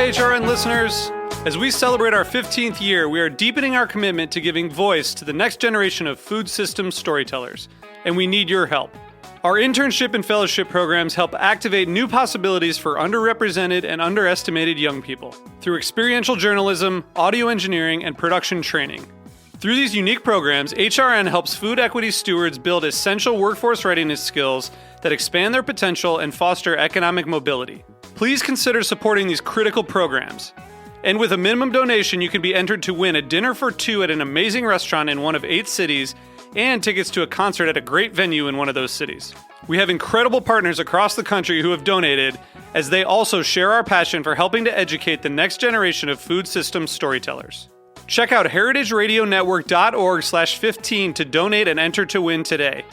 HRN listeners. As we celebrate our 15th year, we are deepening our commitment to giving voice to the next generation of food systems storytellers, and we need your help. Our internship and fellowship programs help activate new possibilities for underrepresented and underestimated young people through experiential journalism, audio engineering, and production training. Through these unique programs, HRN helps food equity stewards build essential workforce readiness skills that expand their potential and foster economic mobility. Please consider supporting these critical programs. And with a minimum donation, you can be entered to win a dinner for two at an amazing restaurant in one of 8 cities and tickets to a concert at a great venue in one of those cities. We have incredible partners across the country who have donated, as they also share our passion for helping to educate the next generation of food systems storytellers. Check out heritageradionetwork.org/15 to donate and enter to win today.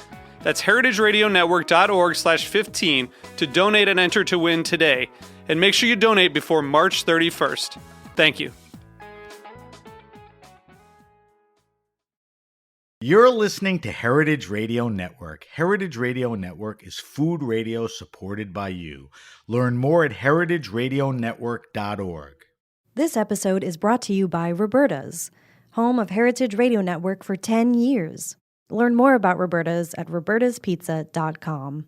That's heritageradionetwork.org/15 to donate and enter to win today. And make sure you donate before March 31st. Thank you. You're listening to Heritage Radio Network. Heritage Radio Network is food radio supported by you. Learn more at heritageradionetwork.org. This episode is brought to you by Roberta's, home of Heritage Radio Network for 10 years. Learn more about Roberta's at robertaspizza.com.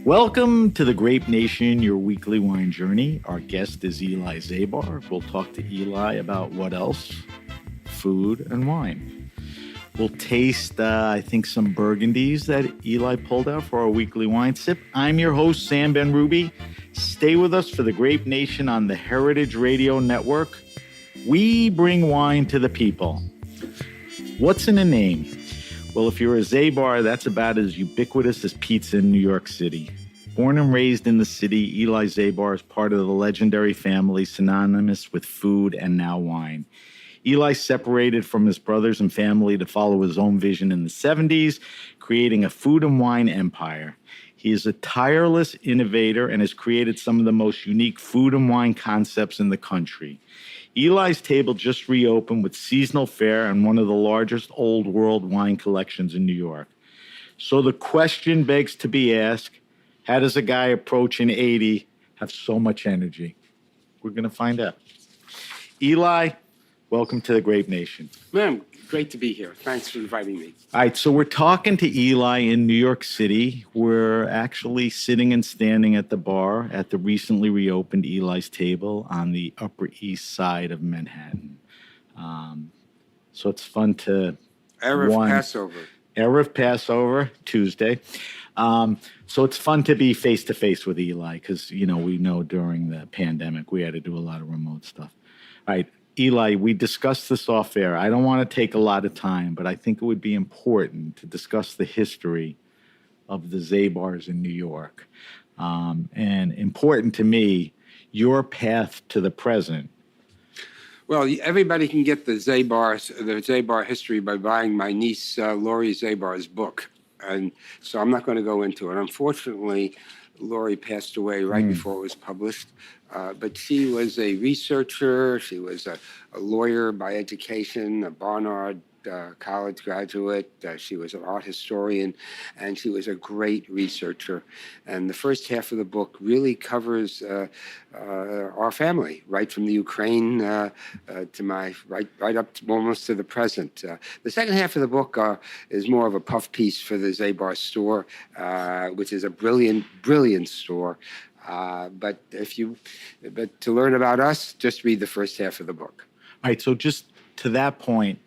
Welcome to the Grape Nation, your weekly wine journey. Our guest is Eli Zabar. We'll talk to Eli about what else? Food and wine. We'll taste, I think, some Burgundies that Eli pulled out for our weekly wine sip. I'm your host, Sam Ben-Ruby. Stay with us for the Grape Nation on the Heritage Radio Network. We bring wine to the people. What's in a name? Well, if you're a Zabar, that's about as ubiquitous as pizza in New York City. Born and raised in the city, Eli Zabar is part of the legendary family synonymous with food and now wine. Eli separated from his brothers and family to follow his own vision in the 70s, creating a food and wine empire. He is a tireless innovator and has created some of the most unique food and wine concepts in the country. Eli's Table just reopened with seasonal fare and one of the largest old world wine collections in New York. So the question begs to be asked, how does a guy approaching 80 have so much energy? We're going to find out. Eli, welcome to the Grape Nation. Ma'am, great to be here. Thanks for inviting me. All right, so we're talking to Eli in New York City. We're actually sitting and standing at the bar at the recently reopened Eli's Table on the Upper East Side of Manhattan. So it's fun to... Erev Passover, Tuesday. So it's fun to be face-to-face with Eli because, you know, we know during the pandemic we had to do a lot of remote stuff. All right, Eli, we discussed this off air. I don't want to take a lot of time, but I think it would be important to discuss the history of the Zabars in New York. And important to me, your path to the present. Well, everybody can get the Zabar history by buying my niece Lori Zabar's book. And so I'm not going to go into it. Unfortunately, Lori passed away right before it was published. But she was a researcher. She was a lawyer by education, a Barnard college graduate. She was an art historian, and she was a great researcher. And the first half of the book really covers our family, right from the Ukraine to my right up to almost to the present. The second half of the book is more of a puff piece for the Zabar store, which is a brilliant store. But to learn about us, just read the first half of the book. All right. So just to that point,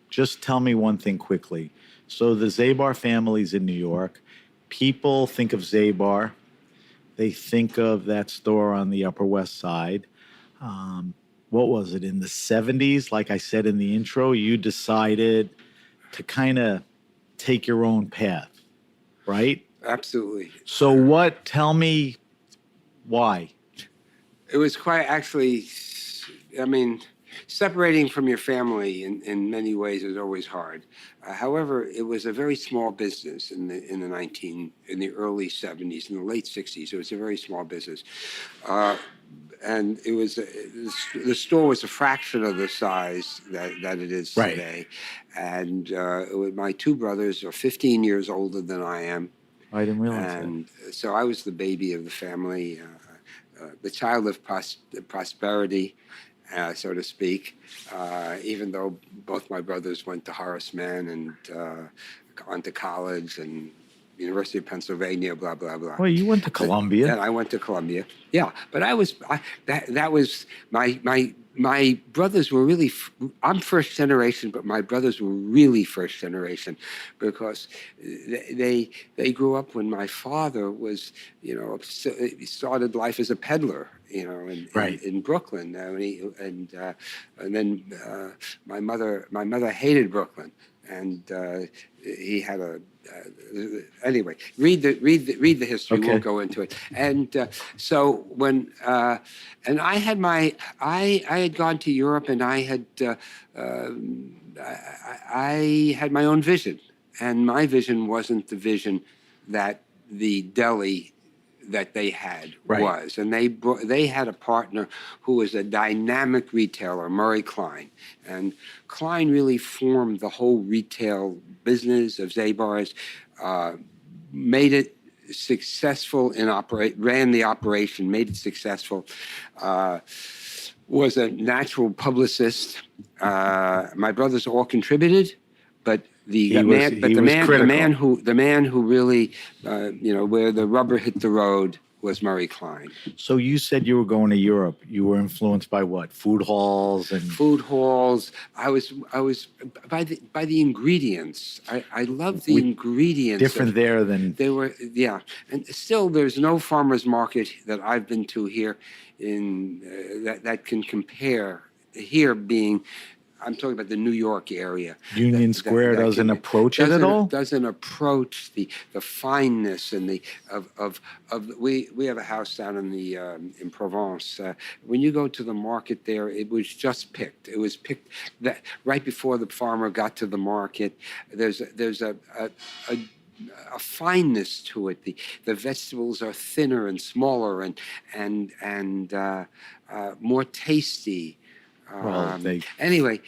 just tell me one thing quickly. So the Zabar family's in New York. People think of Zabar. They think of that store on the Upper West Side. What was it, in the 70s? Like I said in the intro, you decided to kind of take your own path, right? Absolutely. So tell me why? It was quite actually, I mean, separating from your family in many ways is always hard. However, it was a very small business in the early 70s, in the late 60s. It was a very small business. And it was the store was a fraction of the size that it is Right. today. And my two brothers are 15 years older than I am. I didn't realize that. And so I was the baby of the family, the child of prosperity, so to speak, even though both my brothers went to Horace Mann and on to college and University of Pennsylvania, blah, blah, blah. Well, you went to Columbia. And I went to Columbia. Yeah, but that was my brothers were really, I'm first generation, but my brothers were really first generation because they grew up when my father was, he started life as a peddler, in Brooklyn. And then my mother hated Brooklyn. And he had anyway, read the history. Okay. We'll go into it. And so when and I had gone to Europe, and I had my own vision, and my vision wasn't the vision that the deli that they had was. And they had a partner who was a dynamic retailer, Murray Klein. And Klein really formed the whole retail business of Zabar's, made it successful ran the operation, made it successful, was a natural publicist. My brothers all contributed, but the man who really, where the rubber hit the road was Murray Klein. So you said you were going to Europe. You were influenced by what? Food halls and food halls. I was by the ingredients. I love the ingredients. Different there than they were. Yeah, and still, there's no farmers market that I've been to here that can compare. Here being, I'm talking about the New York area. Union Square doesn't approach it at all. Doesn't approach the fineness and we have a house down in Provence. When you go to the market there, it was just picked. It was picked that right before the farmer got to the market. There's a fineness to it. The vegetables are thinner and smaller and more tasty. Anyway,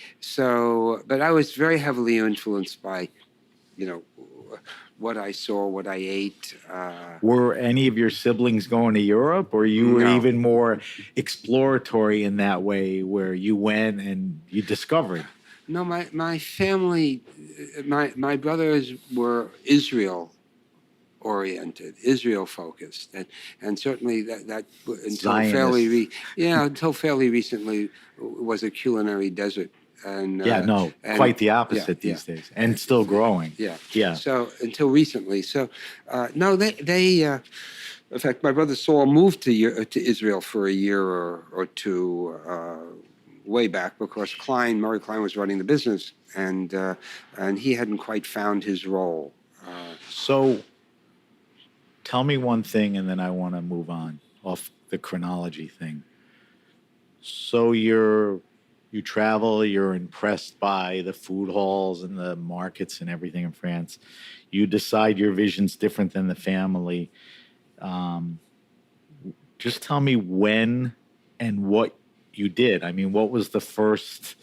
but I was very heavily influenced by, what I saw, what I ate. Were any of your siblings going to Europe, or you were even more exploratory in that way, where you went and you discovered? No, my family, my brothers were Israel-oriented, Israel-focused, and certainly that until fairly recently was a culinary desert. And quite the opposite these days, and still growing. Yeah. So until recently, they. In fact, my brother Saul moved to Israel for a year or two way back because Murray Klein was running the business, and he hadn't quite found his role. So, tell me one thing, and then I want to move on off the chronology thing. So you travel, you're impressed by the food halls and the markets and everything in France. You decide your vision's different than the family. Just tell me when and what you did. I mean, what was the first?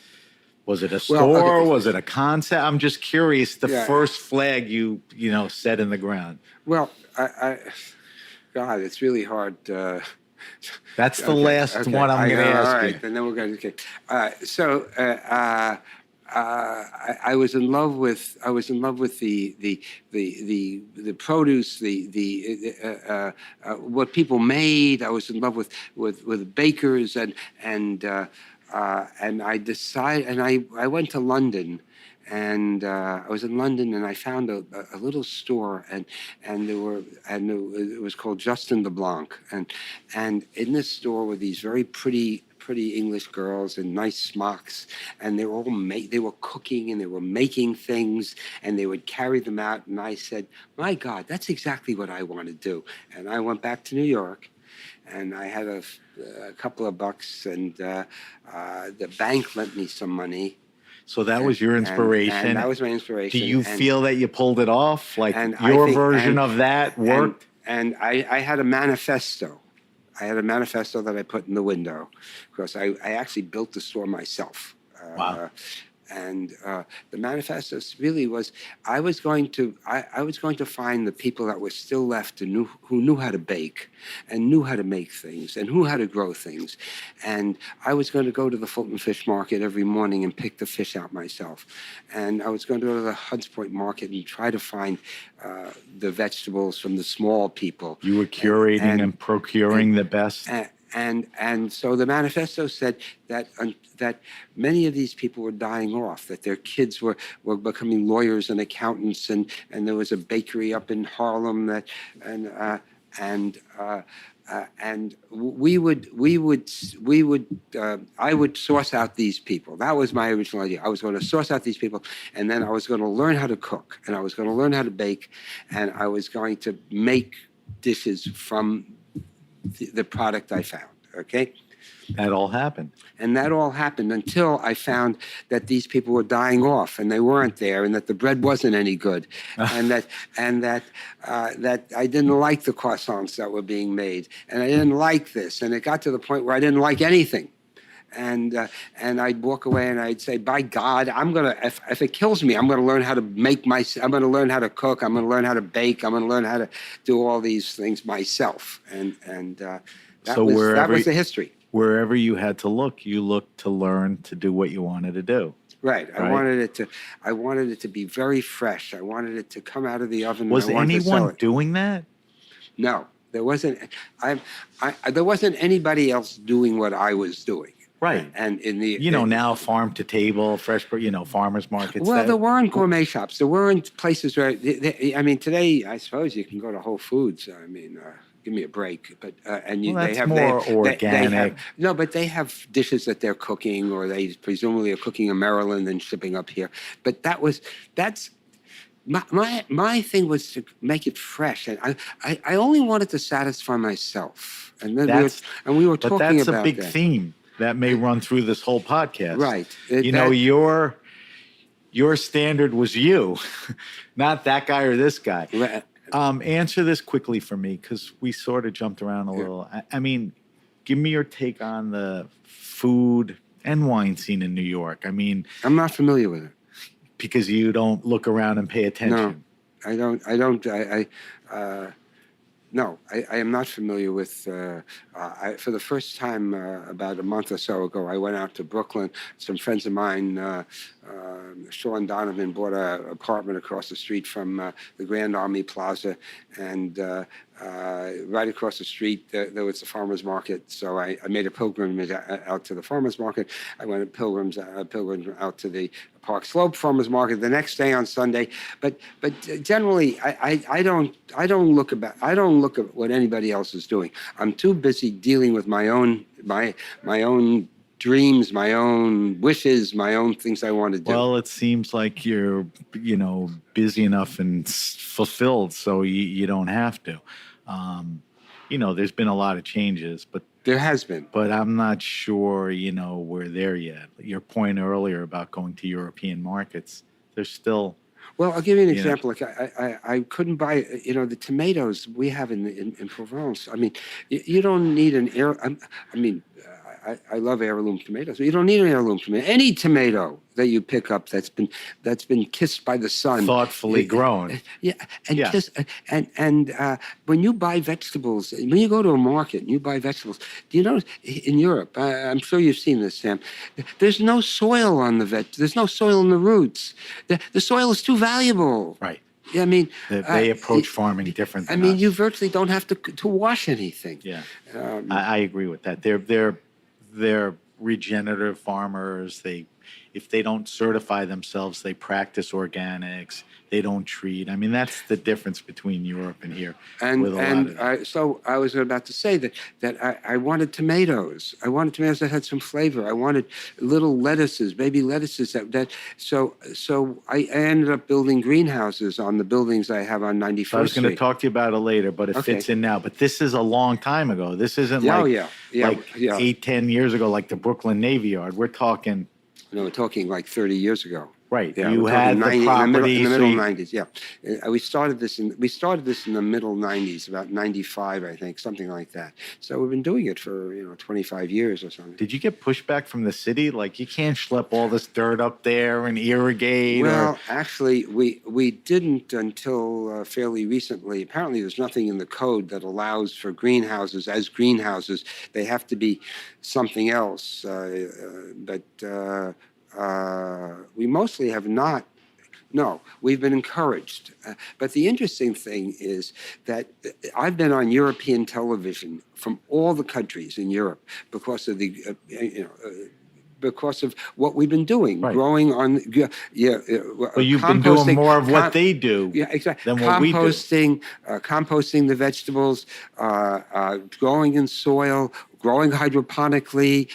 Was it a store? Was it a concept? I'm just curious. First flag you set in the ground. Well, God, it's really hard. That's the last one I'm going to ask you. All right, and then we're going to. I was in love with the produce, what people made. I was in love with bakers and I decided, and I went to London. And I was in London, and I found a little store, and it was called Justin LeBlanc, and in this store were these very pretty English girls in nice smocks, and they were cooking and they were making things, and they would carry them out. And I said, "My God, that's exactly what I want to do." And I went back to New York, and I had a couple of bucks, and the bank lent me some money. So that was your inspiration. And that was my inspiration. Do you feel that you pulled it off? Like and your version of that worked? And I had a manifesto. I had a manifesto that I put in the window because I actually built the store myself. Wow. And the manifesto really was I was going to find the people that were still left who knew how to bake and knew how to make things and knew how to grow things. And I was going to go to the Fulton Fish Market every morning and pick the fish out myself. And I was going to go to the Hunts Point Market and try to find the vegetables from the small people. You were curating and procuring the best. And so the manifesto said that that many of these people were dying off, that their kids were becoming lawyers and accountants, and there was a bakery up in Harlem that I would source out these people. That was my original idea. I was going to source out these people, and then I was going to learn how to cook, and I was going to learn how to bake, and I was going to make dishes from the product I found, okay? That all happened. And that all happened until I found that these people were dying off and they weren't there, and that the bread wasn't any good, and that I didn't like the croissants that were being made, and I didn't like this, and it got to the point where I didn't like anything. And I'd walk away and I'd say, by God, if it kills me, I'm gonna learn how to I'm gonna learn how to cook, I'm gonna learn how to bake, I'm gonna learn how to do all these things myself. And that was the history. Wherever you had to look, you looked to learn to do what you wanted to do. Right. I wanted it to be very fresh. I wanted it to come out of the oven. Was anyone doing that? No, there wasn't. There wasn't anybody else doing what I was doing. Right. And now farm to table, fresh, farmers markets. Well, there weren't gourmet shops. There weren't places where, today, I suppose you can go to Whole Foods. Give me a break. But they have more organic. But they have dishes that they're cooking, or they presumably are cooking in Maryland and shipping up here. But that's my thing was to make it fresh, and I only wanted to satisfy myself. And then we were talking about that. But that's a big theme that may run through this whole podcast. Right. Your standard was you, not that guy or this guy. Right. Answer this quickly for me, because we sort of jumped around a little. Give me your take on the food and wine scene in New York. I'm not familiar with it. Because you don't look around and pay attention. No, I don't. No, I am not familiar with. For the first time about a month or so ago, I went out to Brooklyn. Some friends of mine, Sean Donovan, bought an apartment across the street from the Grand Army Plaza, and right across the street there was the farmers market. So I made a pilgrimage out to the farmers market. I went pilgrims out to the Park Slope Farmers Market the next day on Sunday, but generally I don't look at what anybody else is doing. I'm too busy dealing with my own dreams, my own wishes, my own things I want to do. Well, it seems like you're busy enough and fulfilled, so you don't have to. There's been a lot of changes, but there has been. But I'm not sure, we're there yet. Your point earlier about going to European markets, there's still... Well, I'll give you an example. Like I couldn't buy, the tomatoes we have in Provence. You don't need an I love heirloom tomatoes. But you don't need an heirloom tomato. Any tomato that you pick up that's been kissed by the sun, thoughtfully grown. And when you buy vegetables, when you go to a market and you buy vegetables, do you notice in Europe? I'm sure you've seen this, Sam. There's no soil on the There's no soil in the roots. The soil is too valuable. Right. They approach farming different than us. You virtually don't have to wash anything. Yeah, I agree with that. They're regenerative farmers. They if they don't certify themselves, they practice organics. They don't treat. I mean, that's the difference between Europe and here. with a lot of it. So I was about to say that I wanted tomatoes. I wanted tomatoes that had some flavor. I wanted little lettuces, baby lettuces so I ended up building greenhouses on the buildings I have on 91st So I was going to Street. talk to you about it later, but it Okay. fits in now. But this is a long time ago. This isn't Yeah, like, oh, yeah, like yeah. 8-10 years ago, like the Brooklyn Navy Yard. We're talking, No, we're talking like 30 years ago. right. Yeah, You we're had talking the 90 property. in the so middle you- 90s. Yeah, we started this in the middle 90s, about 95, I think, something like that. So we've been doing it for 25 years or something. Did you get pushback from the city? Like, you can't schlep all this dirt up there and irrigate. Well, actually, we didn't until fairly recently. Apparently, there's nothing in the code that allows for greenhouses as greenhouses. They have to be something else. But we mostly have not. No, we've been encouraged. But the interesting thing is that I've been on European television from all the countries in Europe because of because of what we've been doing, Right. growing on, But you've been doing more of what they do yeah, exactly. than what we do. Composting the vegetables, growing in soil, growing hydroponically,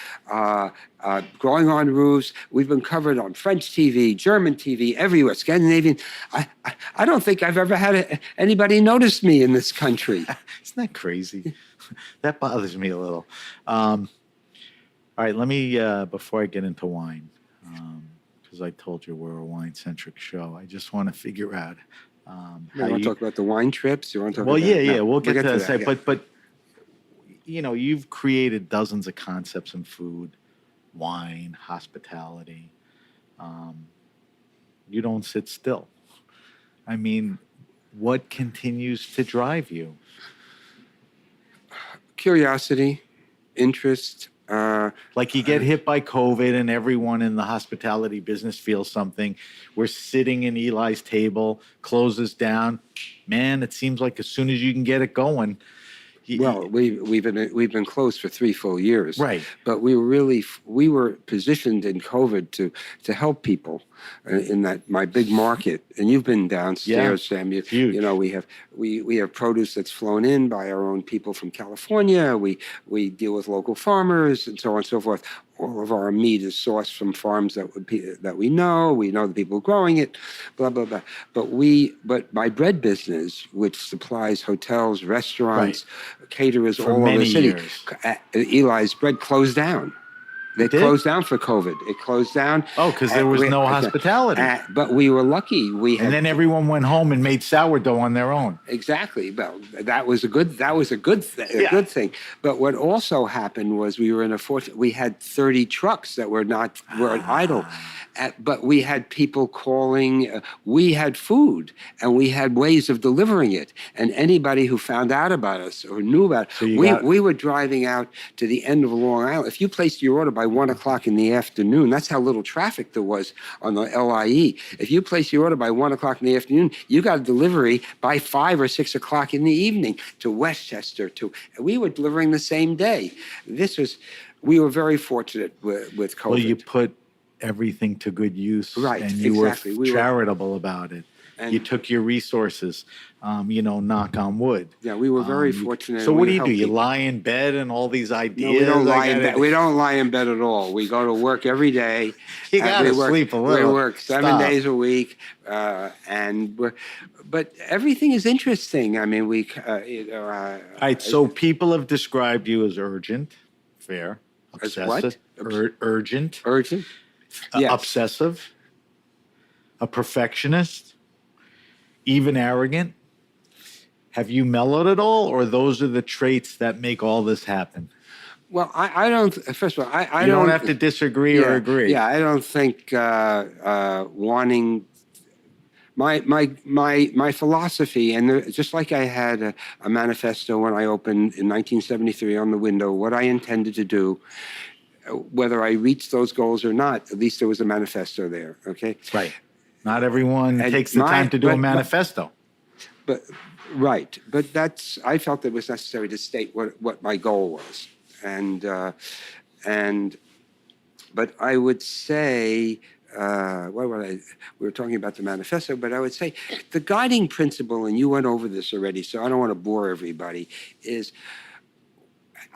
growing on roofs. We've been covered on French TV, German TV, everywhere, Scandinavian. I don't think I've ever had anybody notice me in this country. Isn't that crazy? That bothers me a little. All right, let me, before I get into wine, because I told you we're a wine-centric show, I just want to figure out You how want to you... talk about the wine trips? You want to talk Well, about yeah, that? No, we'll get to that. yeah. But you've created dozens of concepts in food, wine, hospitality. You don't sit still. I mean, what continues to drive you? Curiosity, interest. Like, you get hit by COVID and everyone in the hospitality business feels something. We're sitting in Eli's table, closes down. Man, it seems like as soon as you can get it going. Well, we've been closed for 3 full years, Right. But we were positioned in COVID to help people in that my big market. And you've been downstairs, Yeah, Sam. it's huge. We have produce that's flown in by our own people from California. We deal with local farmers and so on and so forth. All of our meat is sourced from farms that we know. We know the people growing it, blah blah blah. But my bread business, which supplies hotels, restaurants, caterers For all over the many city, years. Eli's Bread closed down. They did? closed down for COVID. It closed down. Oh, because there was no hospitality. But we were lucky. And then everyone went home and made sourdough on their own. Exactly. Well, that was a good thing. But what also happened was we had 30 trucks that were idle. But we had people calling. We had food, and we had ways of delivering it. And anybody who found out about us or knew about it, we were driving out to the end of Long Island. If you placed your order by 1:00 in the afternoon, that's how little traffic there was on the LIE. If you placed your order by 1:00 in the afternoon, you got a delivery by 5 or 6 o'clock in the evening to Westchester. We were delivering the same day. We were very fortunate with COVID. Well, you put everything to good use. Right, And you exactly. were charitable about it. And- You took your resources, knock on wood. Yeah, we were very fortunate. So and what we do? helped You people. lie in bed and all these ideas? No, we don't lie in bed. We don't lie in bed at all. We go to work every day. You gotta We work- sleep a little. We work 7 Stop. days a week, but everything is interesting. I mean, All right, so people have described you as urgent, fair, As obsessive, what? urgent, urgent. Yes. obsessive, a perfectionist, even arrogant. Have you mellowed at all, or those are the traits that make all this happen? Well, I don't. First of all, I You don't have to disagree or agree. Yeah, I don't think wanting my philosophy, and just like I had a manifesto when I opened in 1973 on the window, what I intended to do, whether I reached those goals or not, at least there was a manifesto there. Okay. Right. Not everyone And takes the time to do a manifesto. But I felt it was necessary to state what my goal was, and But I would say, what would I? We were talking about the manifesto, but I would say the guiding principle, and you went over this already, so I don't want to bore everybody, is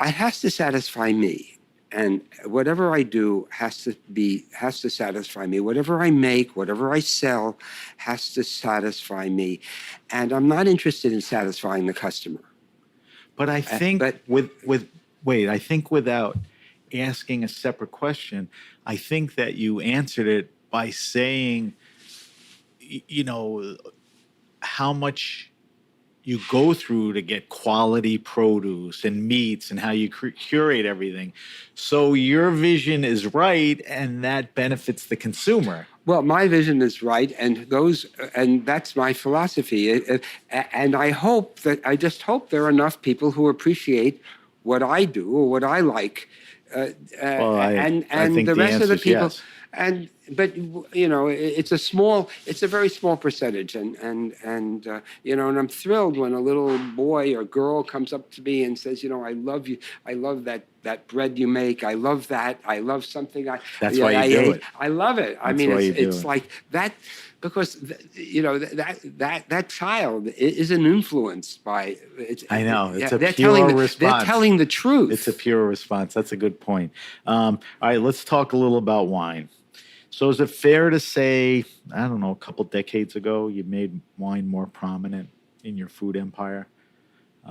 it has to satisfy me. And whatever I do has to satisfy me. Whatever I make, whatever I sell, has to satisfy me. And I'm not interested in satisfying the customer. But I think but- I think without asking a separate question, I think that you answered it by saying, how much you go through to get quality produce and meats and how you curate everything. So your vision is right, and that benefits the consumer. Well, my vision is right, and that's my philosophy. And I just hope there are enough people who appreciate what I do or what I like. I And think the the rest of the answer's people, yes. but it's a very small percentage, and I'm thrilled when a little boy or girl comes up to me and says, I love you, I love that bread you make, I love that, I love something. That's why you do it. I love it. I That's mean, why you do it's it. like that. Because that child isn't influenced by. I know, it's a they're pure telling response. They're telling the truth. It's a pure response. That's a good point. All right, let's talk a little about wine. So is it fair to say, I don't know, a couple decades ago, you made wine more prominent in your food empire? We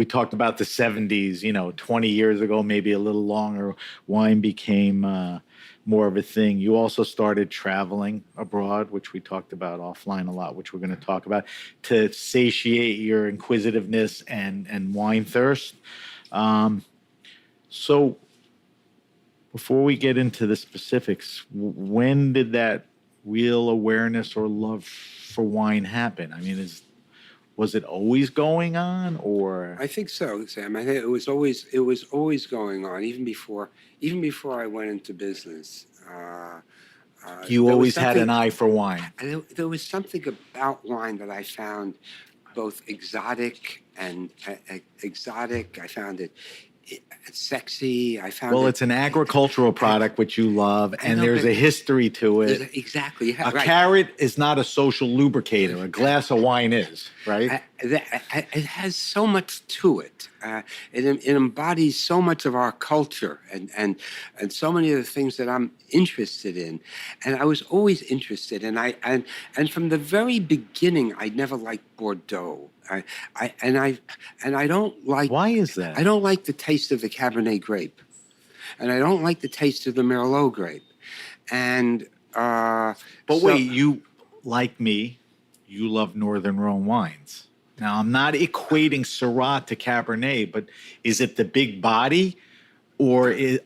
talked about the 70s, 20 years ago, maybe a little longer, wine became more of a thing. You also started traveling abroad, which we talked about offline a lot, which we're going to talk about, to satiate your inquisitiveness and wine thirst. So before we get into the specifics, when did that real awareness or love for wine happen? I mean, was it always going on, or? I think so, Sam. I think it was always going on, even before I went into business. You there was always had an something- eye for wine. And there was something about wine that I found both exotic and exotic. I found it sexy. I found Well, it, it's an agricultural product which you love, and know, there's but- a history to it. exactly A right. carrot is not a social lubricator. A glass of wine is, right? It has so much to it. It embodies so much of our culture and so many of the things that I'm interested in. And I was always interested. And from the very beginning, I never liked Bordeaux. I don't like. Why is that? I don't like the taste of the Cabernet grape, and I don't like the taste of the Merlot grape. And But wait, you, like me, you love Northern Rhone wines. Now, I'm not equating Syrah to Cabernet, but is it the big body, or is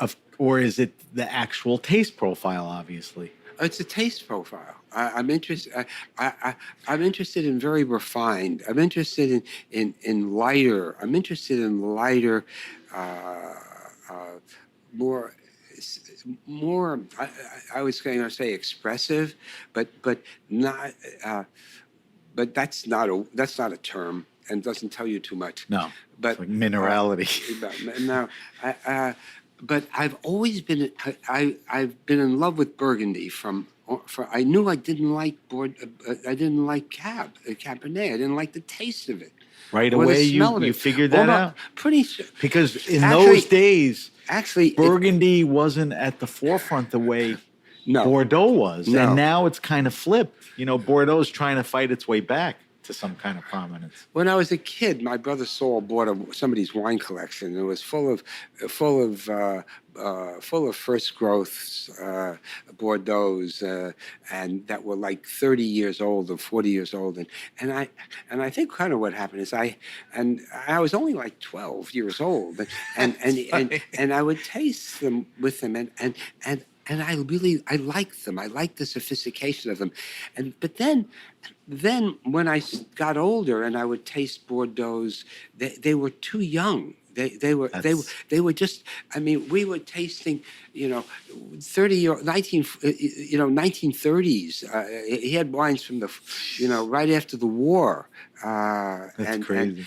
it the actual taste profile? Obviously, it's a taste profile. I'm interested. I'm interested in very refined. I'm interested in lighter. I'm interested in lighter, more. I was going to say expressive, but not. But that's not a term and doesn't tell you too much. no. But It's like minerality. No, but I've always been I've been in love with Burgundy from I knew I didn't like Cabernet. I didn't like the taste of it. Right or the away, smell of you it. figured Well, that no, out? Pretty sure. Because in Actually- those days, Actually, Burgundy wasn't at the forefront the way no. Bordeaux was. No. And now it's kind of flipped. Bordeaux's trying to fight its way back to some kind of prominence. When I was a kid, my brother Saul bought somebody's wine collection. It was full of first growths, Bordeaux's, and that were like 30 years old or 40 years old. And I think kind of what happened is I was only like 12 years old, and I would taste them with them, and I liked them. I liked the sophistication of them, but then when I got older and I would taste Bordeaux's, they were too young. That's- they were just. I mean, we were tasting, 30 or 1930s. He had wines from the, right after the war. That's crazy.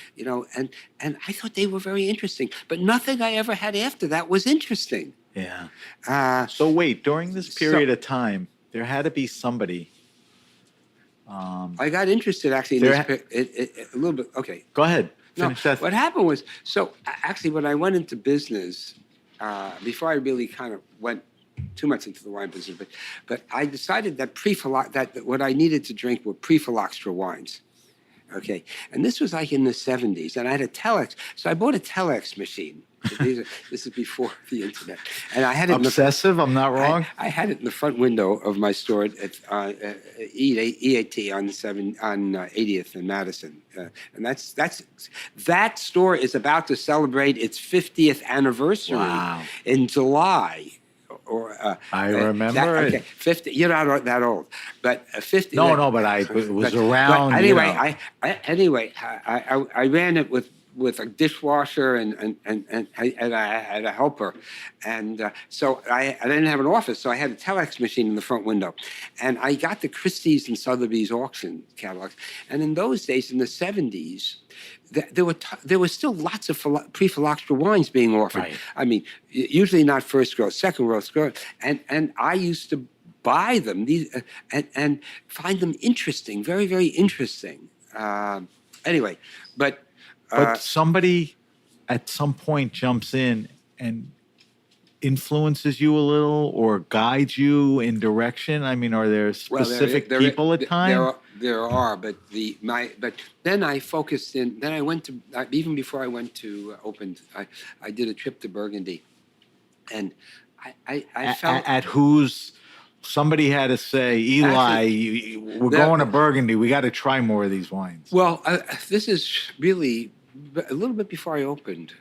And I thought they were very interesting, but nothing I ever had after that was interesting. Yeah. Uh, So wait, during this So- period of time, there had to be somebody. I got interested actually in There this a little bit. Okay. Go ahead. No, Finish that. what happened was, actually, when I went into business, before I really kind of went too much into the wine business, but I decided that that what I needed to drink were pre-phylloxera wines. Okay, and this was like in the 70s, and I had a telex, so I bought a telex machine. This is before the internet, and I had it. Obsessive, I'm not wrong. I had it in the front window of my store at EAT on 80th and Madison, and that store is about to celebrate its 50th anniversary Wow. in July. I remember it. Okay, 50. You're not that old, but 50. No, but it was around. But anyway, I ran it with a dishwasher and I had a helper, and so I didn't have an office, so I had a telex machine in the front window, and I got the Christie's and Sotheby's auction catalogs, and in those days, in the 70s. There was still lots of pre-phylloxera wines being offered. Right. I mean, usually not first growth, second growth, and I used to buy them and find them interesting, very, very interesting. Anyway, but somebody at some point jumps in and influences you a little or guides you in direction. I mean, are there specific people at times? There are, but then I focused in. Then I went to even before I went to opened. I did a trip to Burgundy, and I felt at whose somebody had to say, Eli, we're going to Burgundy. We got to try more of these wines. Well, this is really a little bit before I opened.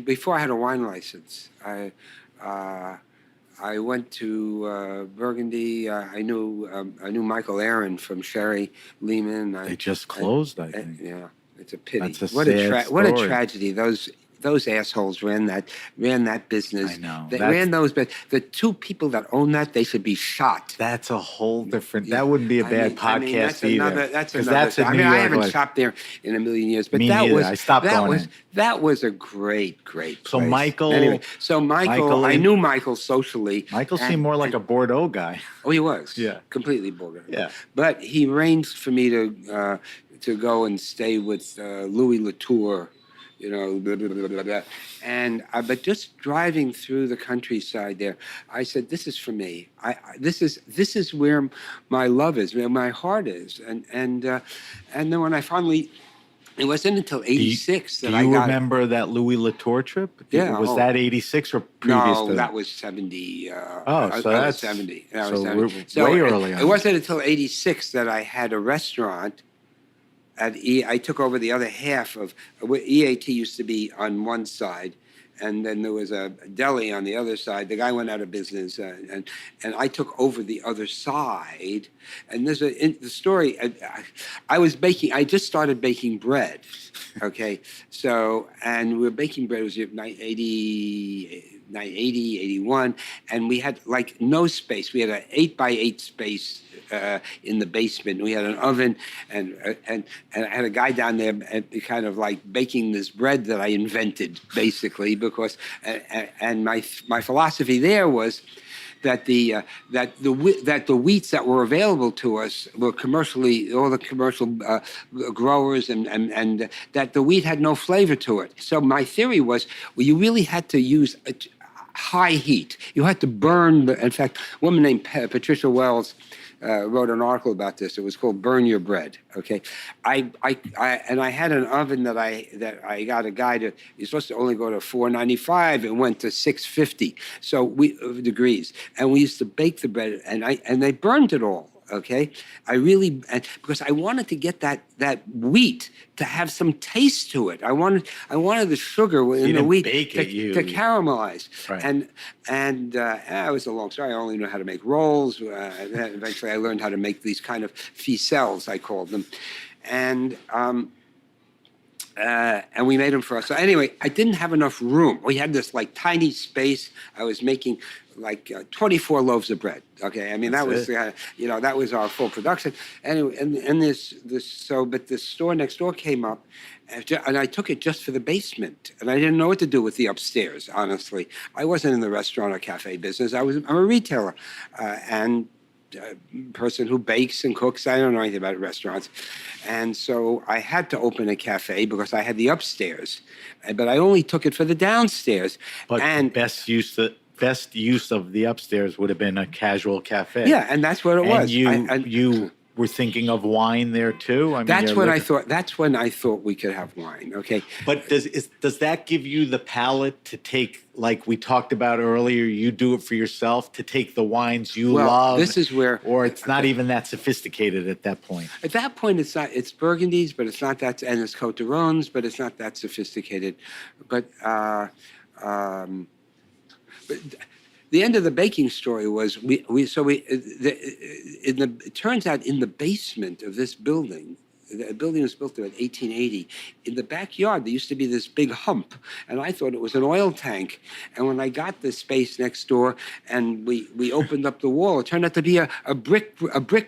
Before I had a wine license, I went to Burgundy. I knew Michael Aaron from Sherry Lehman. They just closed, I think. Yeah, it's a pity. That's a what sad what a story. tragedy. Those assholes ran that business. I know. They ran those. But the two people that own that, they should be shot. That's a whole different. That wouldn't be a bad podcast that's either. That's 'cause another. that's in I New mean, I York, haven't like- shopped there in a million years. But Me that neither. was I stopped going in. that was a great So place. Michael- Anyway, Michael, I knew Michael socially. Michael and- seemed more like a Bordeaux guy. Oh, he was. Yeah. Completely bored. Yeah. But he arranged for me to go and stay with Louis Latour, blah, blah, blah, blah, blah. And but just driving through the countryside there, I said, "This is for me. This is where my love is, where my heart is." And then when I finally. It wasn't until '86 that I Do you got. remember that Louis Latour trip? Yeah, Was oh. that '86 or previous No, to that was 70. So I was that's 70. That so was 70. we're way early on. It wasn't until '86 that I had a restaurant. I took over the other half of EAT used to be on one side, and then there was a deli on the other side. The guy went out of business, and I took over the other side. And there's the story. I was baking. I just started baking bread. Okay, so and we were baking bread. It was 80, 81, and we had like no space. We had an 8x8 space. In the basement, we had an oven, and I had a guy down there, kind of like baking this bread that I invented, basically, because and my philosophy there was that the wheats that were available to us were commercially, all the commercial growers, and that the wheat had no flavor to it. So my theory was, well, you really had to use high heat. You had to burn. In fact, a woman named Patricia Wells wrote an article about this. It was called "Burn Your Bread." Okay, I had an oven that I got a guy to. You're supposed to only go to 495. It went to 650. So degrees, and we used to bake the bread, and they burned it all. Okay, because I wanted to get that wheat to have some taste to it. I wanted the sugar in the wheat to caramelize. Right. And it was a long story. I only knew how to make rolls. And then eventually, I learned how to make these kind of ficelles, I called them, and And we made them for us. So anyway, I didn't have enough room. We had this like tiny space. I was making like 24 loaves of bread. Okay, I mean that was that was our full production. Anyway, and but this store next door came up, and I took it just for the basement, and I didn't know what to do with the upstairs. Honestly, I wasn't in the restaurant or cafe business. I'm a retailer, and person who bakes and cooks. I don't know anything about restaurants. And so I had to open a cafe because I had the upstairs, but I only took it for the downstairs. But and the best use of the upstairs would have been a casual cafe. yeah, and that's what it was. You were thinking of wine there too? I mean, that's when I thought. That's when I thought we could have wine. Okay. But does that give you the palate to take, like we talked about earlier? You do it for yourself to take the wines you love. This is where, or it's not even that sophisticated at that point. At that point, it's not. It's Burgundies, but it's not that, and it's Côte d'Arones, but it's not that sophisticated. But the end of the baking story was it turns out in the basement of this building, the building was built in 1880. In the backyard, there used to be this big hump, and I thought it was an oil tank. And when I got this space next door, and we opened up the wall, it turned out to be a brick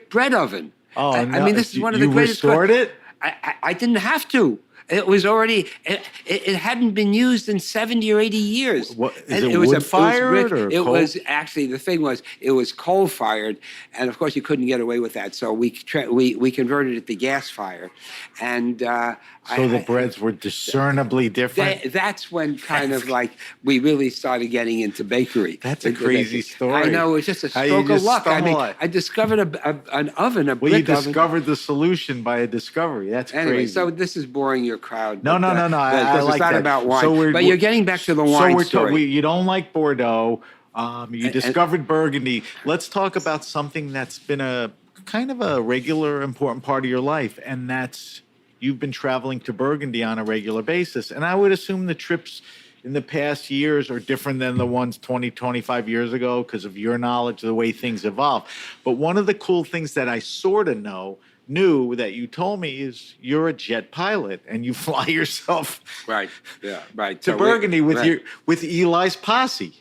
bread oven. Oh, I mean, this is one of the greatest. You restored it? I didn't have to. It was already. It hadn't been used in 70 or 80 years. What, it was wood-fired or it coal? was actually, the thing was, it was coal fired, and of course you couldn't get away with that. So we converted it to gas fire, and so the breads were discernibly different. That's when kind of like we really started getting into bakery. That's a crazy story. I know, it was just a stroke of luck. I mean, I discovered an oven, a brick Well, you oven. discovered the solution by a discovery. That's Anyway, crazy. so this is boring your crowd. No. I like it's not that. about wine. So but you're getting back to the wine story. You don't like Bordeaux. You discovered Burgundy. Let's talk about something that's been a kind of a regular, important part of your life, and that's you've been traveling to Burgundy on a regular basis. And I would assume the trips in the past years are different than the ones 20, 25 years ago because of your knowledge of the way things evolve. But one of the cool things that I sort of knew that you told me is you're a jet pilot and you fly yourself Right. Yeah. Right. to Burgundy with Eli's posse.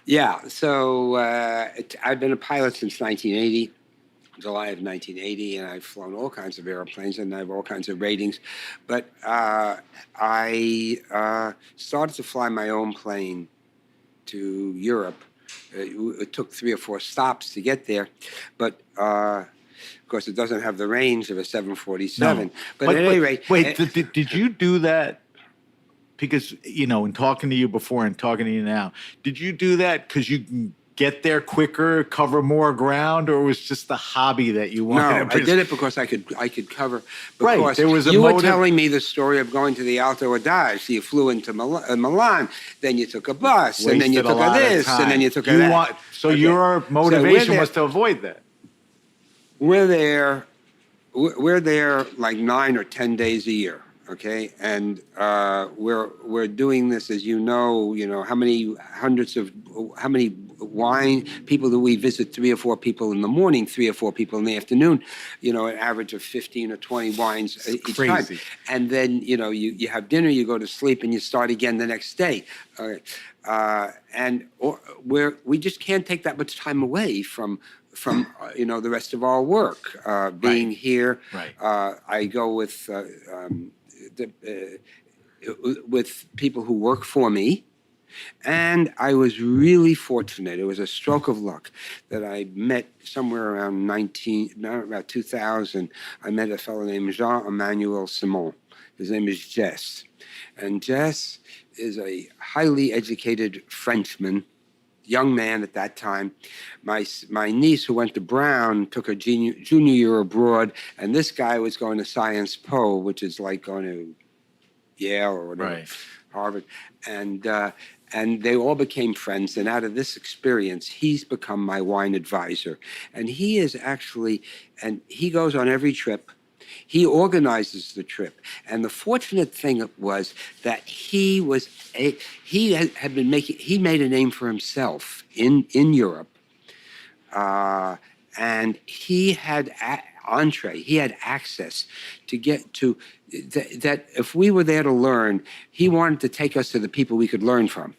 Yeah. So I've been a pilot since 1980, July of 1980, and I've flown all kinds of airplanes and I have all kinds of ratings. But I started to fly my own plane to Europe. It took 3 or 4 stops to get there, but of course it doesn't have the range of a 747. No. But at any rate, wait, did you do that? Because in talking to you before and talking to you now, did you do that because you can get there quicker, cover more ground, or it was just a hobby that you wanted? No, I did it because I could cover. Right, Because there was a you were motive. telling me the story of going to the Alto Adige. So you flew into Milan, then you took a bus, and then you Wasted a took a lot of this, time. and then you took a that. Okay. Your So motivation was to avoid that. We're there like 9 or 10 days a year. Okay, and we're doing this, as you know, how many wine people do we visit? 3 or 4 people in the morning, 3 or 4 people in the afternoon. An average of 15 or 20 wines each crazy. time. And then you have dinner, you go to sleep, and you start again the next day. We just can't take that much time away from the rest of our work. Being here, Right. I go with people who work for me, and I was really fortunate. It was a stroke of luck that I met somewhere around 2000. I met a fellow named Jean-Emmanuel Simon. His name is Jess, and Jess is a highly educated Frenchman. Young man at that time. My niece, who went to Brown, took her junior year abroad, and this guy was going to Sciences Po, which is like going to Yale or whatever, Right. Harvard, and they all became friends. And out of this experience, he's become my wine advisor, and he goes on every trip. He organizes the trip, and the fortunate thing was that he made a name for himself in Europe, and he had entree. He had access to get to that. If we were there to learn, he wanted to take us to the people we could learn from.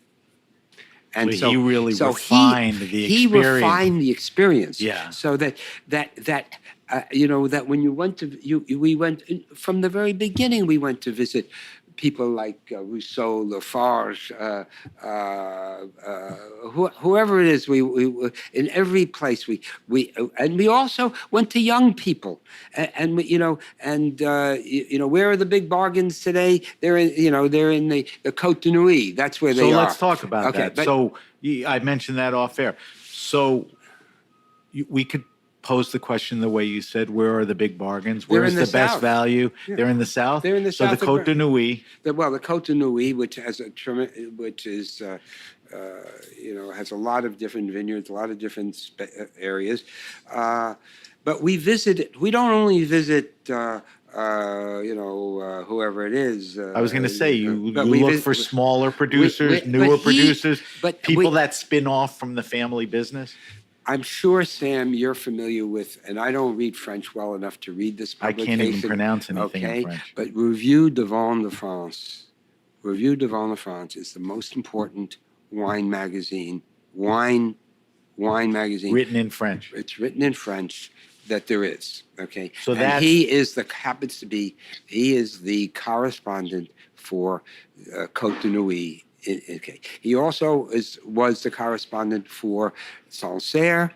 And So he really so refined the he experience. refined the experience. Yeah. So that that when you went to we went from the very beginning. We went to visit people like Rousseau, Lafarge, whoever it is. We in every place we and we also went to young people, and we, where are the big bargains today? They're in the Côte de Nuit. That's where they are. So let's talk about that. But, So I mentioned that off air. So we could pose the question the way you said, where are the big bargains? Where's the best South. value? Yeah. They're in the South? They're in the so South. So the Côte de Nuit. The Côte de Nuit, which has has a lot of different vineyards, a lot of different areas. But we don't only visit, whoever it is. I was going to say, you look for smaller producers, newer producers, people that spin off from the family business. I'm sure, Sam, you're familiar with, and I don't read French well enough to read this publication. I can't even pronounce anything in French. But Revue de Vin de France. Revue de Vin de France is the most important wine magazine. Wine magazine. Written in French. It's written in French that there is. Okay. So and he is the correspondent for Côte de Nuit. Okay. He also was the correspondent for Sancerre.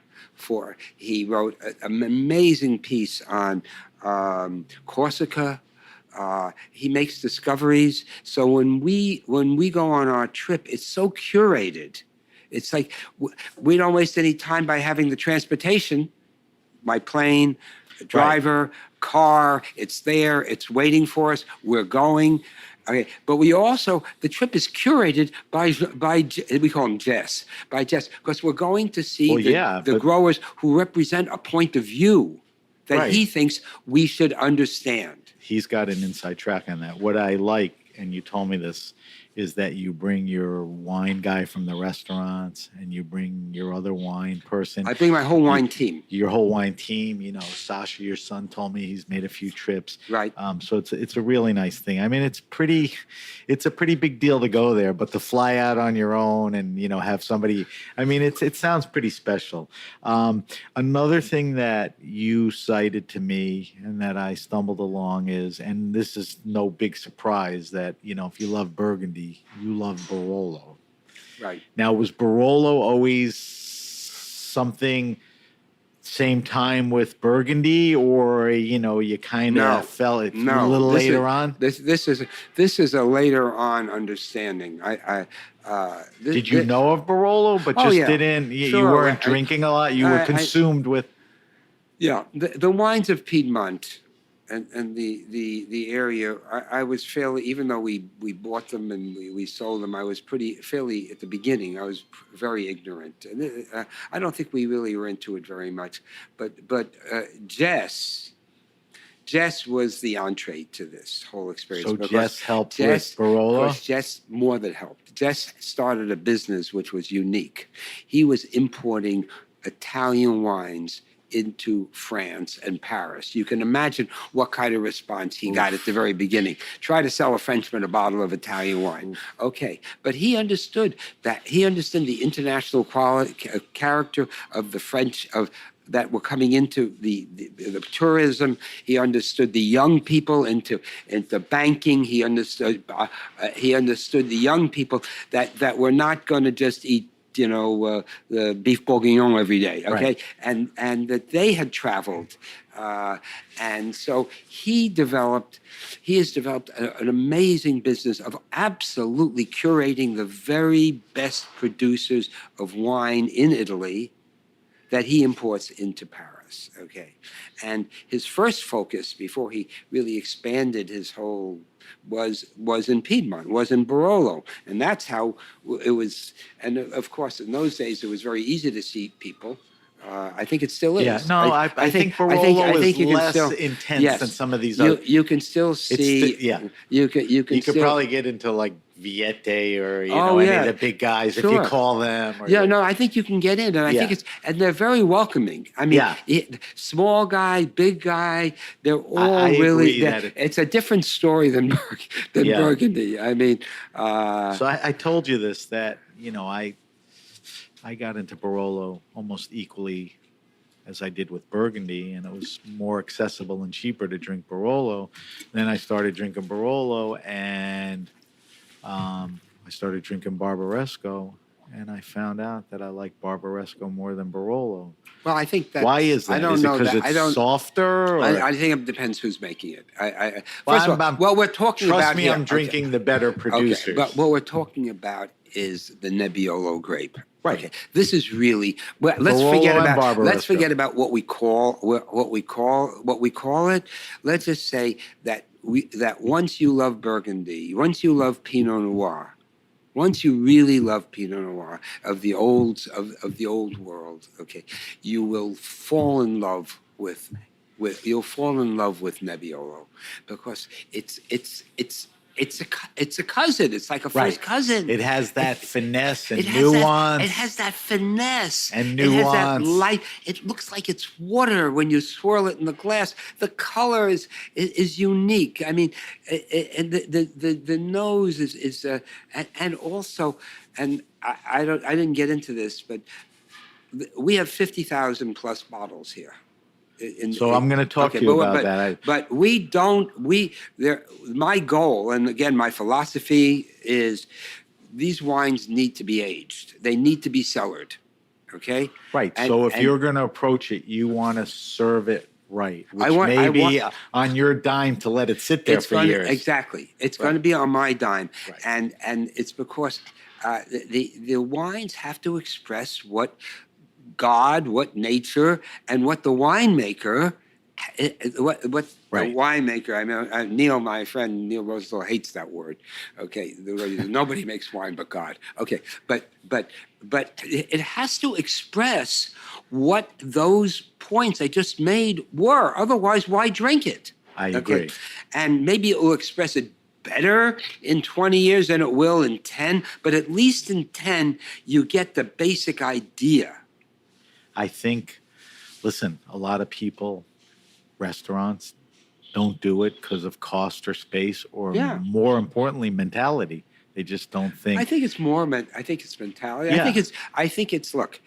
He wrote an amazing piece on Corsica. He makes discoveries. So when we go on our trip, it's so curated. It's like we don't waste any time by having the transportation, by plane, driver, car. It's there. It's waiting for us. We're going. Okay, but the trip is curated by we call him Jess, because we're going to see the growers who represent a point of view that he thinks we should understand. He's got an inside track on that. What I like, and you told me this, is that you bring your wine guy from the restaurants and you bring your other wine person. I bring my whole wine team. Your whole wine team. Sasha, your son, told me he's made a few trips. Right. So it's a really nice thing. I mean, it's a pretty big deal to go there, but to fly out on your own and have somebody. I mean, it sounds pretty special. Another thing that you cited to me and that I stumbled along is, and this is no big surprise, that if you love Burgundy, you love Barolo. Right. Now, was Barolo always something same time with Burgundy, or you kind of felt it a little later on? This is a later on understanding. Did you know of Barolo, but didn't? You weren't drinking a lot. You were consumed with. Yeah, the wines of Piedmont. And the area, I was fairly, even though we bought them and we sold them, I was fairly at the beginning. I was very ignorant, and I don't think we really were into it very much. But Jess was the entree to this whole experience. So Jess helped with Barolo? Jess more than helped. Jess started a business which was unique. He was importing Italian wines into France and Paris. You can imagine what kind of response he got at the very beginning. Try to sell a Frenchman a bottle of Italian wine. Okay, but he understood that. He understood the international quality, character of the French, that were coming into the tourism. He understood the young people into banking. He understood the young people that were not going to just eat the beef bourguignon every day, okay? Right. And that they had traveled. And so he has developed an amazing business of absolutely curating the very best producers of wine in Italy that he imports into Paris, okay? And his first focus, before he really expanded his whole, was in Piedmont, was in Barolo. And that's how it was. And of course, in those days, it was very easy to see people. I think it still is. Yeah, no, I think Barolo is you can less still, intense yes, than some of these you other. you can still see. Yeah. You can You could still. probably get into like Viette or Oh, any yeah. of the big guys if you Sure. call them. Or Yeah, no, I think you can get in, and I think Yeah. and they're very welcoming. I mean, Yeah. small guy, big guy, they're all I really. agree that It's a different story than Yeah. Burgundy. I mean, So I told you this that I got into Barolo almost equally as I did with Burgundy, and it was more accessible and cheaper to drink Barolo. Then I started drinking Barolo, and I started drinking Barbaresco, and I found out that I like Barbaresco more than Barolo. well, I think that. Why is that? I don't Is it know because that. it's softer? Or? I think it depends who's making it. Well, First of all, well, we're talking trust about me, here. I'm drinking the better producers. Okay, but what we're talking about is the Nebbiolo grape. Right. Okay. This is really well. Let's Barolo forget and about. Barbaresco. Let's forget about what we call it. Let's just say that once you love Burgundy, once you love Pinot Noir, once you really love Pinot Noir of the old world, okay, you will fall in love with Nebbiolo because it's a cousin. It's like a first cousin. It has that finesse and It has nuance. It has that finesse and It has that nuance. light. It looks like it's water when you swirl it in the glass. The color is unique. I mean, and the nose is and also, and I didn't get into this, but we have 50,000 plus bottles here. So I'm going to talk to you about that. But my goal, and again, my philosophy is these wines need to be aged. They need to be cellared. Okay? Right. So if you're going to approach it, you want to serve it right, which I be on your dime to let it sit there for years. Exactly. It's going to be on my dime. Right. And it's because the wines have to express what God, what nature, and what the winemaker, what Right. the winemaker. I mean, Neil, my friend Neil Rosenthal hates that word. Okay, nobody makes wine but God. Okay, but it has to express what those points I just made were. Otherwise, why drink it? I agree. And maybe it will express it better in 20 years than it will in 10, but at least in 10, you get the basic idea. I think, listen, a lot of people, restaurants, don't do it because of cost or space or more importantly, mentality. They just don't think. I think it's I think it's mentality. Yeah. I think it's, look,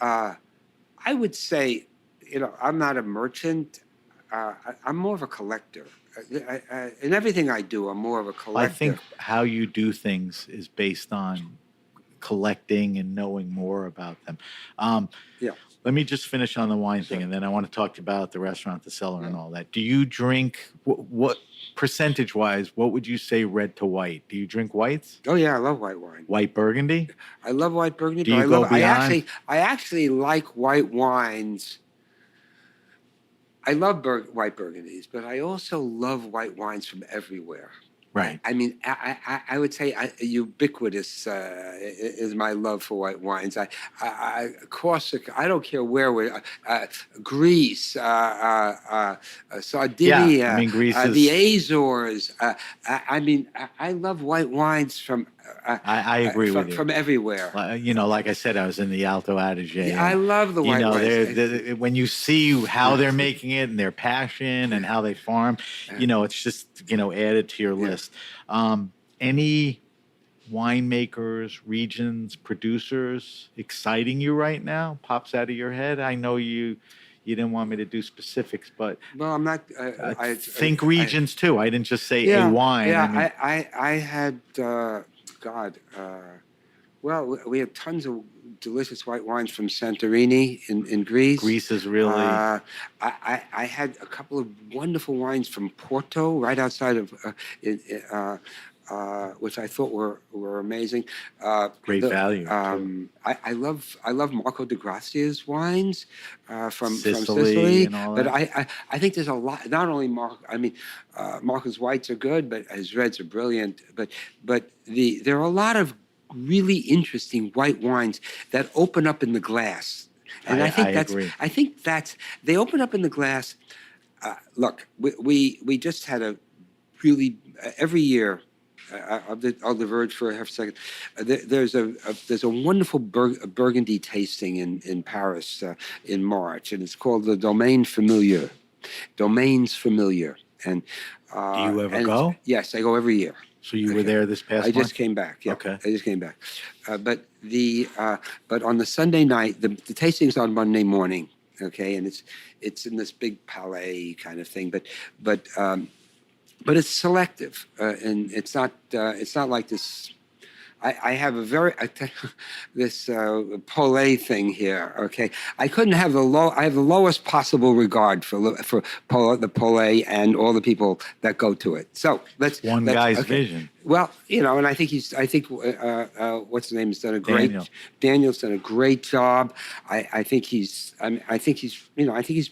I would say, I'm not a merchant. I'm more of a collector. In everything I do, I'm more of a collector. I think how you do things is based on collecting and knowing more about them. Let me just finish on the wine thing, and then I want to talk about the restaurant, the cellar, and all that. Do you drink, what percentage-wise, what would you say red to white? Do you drink whites? Oh, yeah, I love white wine. White Burgundy? I love white Burgundy. Do you go beyond? I actually like white wines. I love white Burgundies, but I also love white wines from everywhere. Right. I mean, I would say ubiquitous is my love for white wines. Corsica, I don't care where we're, Greece, Sardinia, Yeah, I mean, Greece is, the Azores. I love white wines from. I agree with you. From everywhere. Like I said, I was in the Alto Adige. Yeah, I love the white wines. When you see how they're making it and their passion and how they farm, it's just, added to your list. Any winemakers, regions, producers exciting you right now? Pops out of your head? I know you didn't want me to do specifics, but well, I'm not. I think regions too. I didn't just say a wine. Yeah, I had. Well, we have tons of delicious white wines from Santorini in Greece. Greece is really. I had a couple of wonderful wines from Porto, right outside of, which I thought were amazing. Great value. I love Marco de Grazia's wines from Sicily and all but that. I think there's a lot. Not only Marco's whites are good, but his reds are brilliant. But there are a lot of really interesting white wines that open up in the glass. And I agree. think that's, they open up in the glass. Look, we just had a really, every year, I'll diverge for half a second. There's a wonderful Burgundy tasting in Paris in March, and it's called the Domaine Familiar. Domaines Familiar. And Do you ever go? Yes, I go every year. So you were there this past I month? just came back. Yeah, Okay. I just came back. But on the Sunday night, the tasting's on Monday morning. Okay, and it's in this big palais kind of thing. But it's selective, and it's not like this. I have a very this Polay thing here. Okay, I couldn't have I have the lowest possible regard for the Polay and all the people that go to it. So let's One guy's vision. Well, and I think what's his name has done a great. Daniel's done a great job. I think he's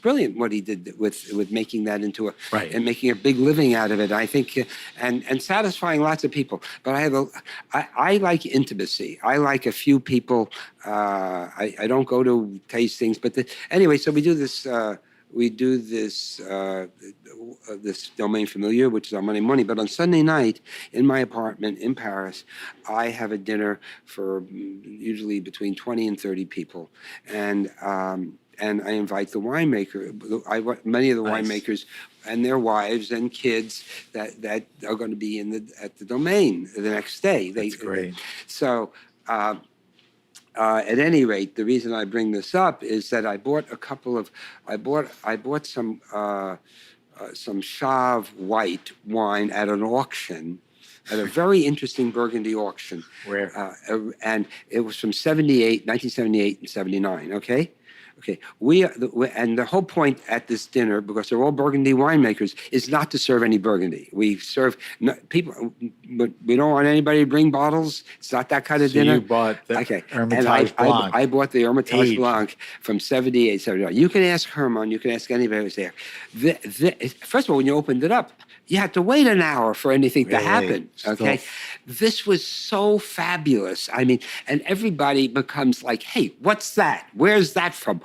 brilliant what he did with making that into and making a big living out of it. I think and satisfying lots of people. But I like intimacy. I like a few people. I don't go to tastings, but anyway. So we do this. This Domaine Familiar, which is on Monday morning. But on Sunday night, in my apartment in Paris, I have a dinner for usually between 20 and 30 people, and I invite the winemaker. Many of the winemakers and their wives and kids that are going to be at the Domain the next day. That's great. So. At any rate, the reason I bring this up is that I bought some Chave white wine at an auction, at a very interesting Burgundy auction. Where? And it was from 1978 and 79. Okay. And the whole point at this dinner, because they're all Burgundy winemakers, is not to serve any Burgundy. We serve people, but we don't want anybody to bring bottles. It's not that kind of dinner. You bought the Hermitage Blanc. I bought the Hermitage Blanc from 78, 79. You can ask Herman. You can ask anybody who's there. First of all, when you opened it up, you had to wait an hour for anything to happen. Okay. This was so fabulous. I mean, and everybody becomes like, hey, what's that? Where's that from?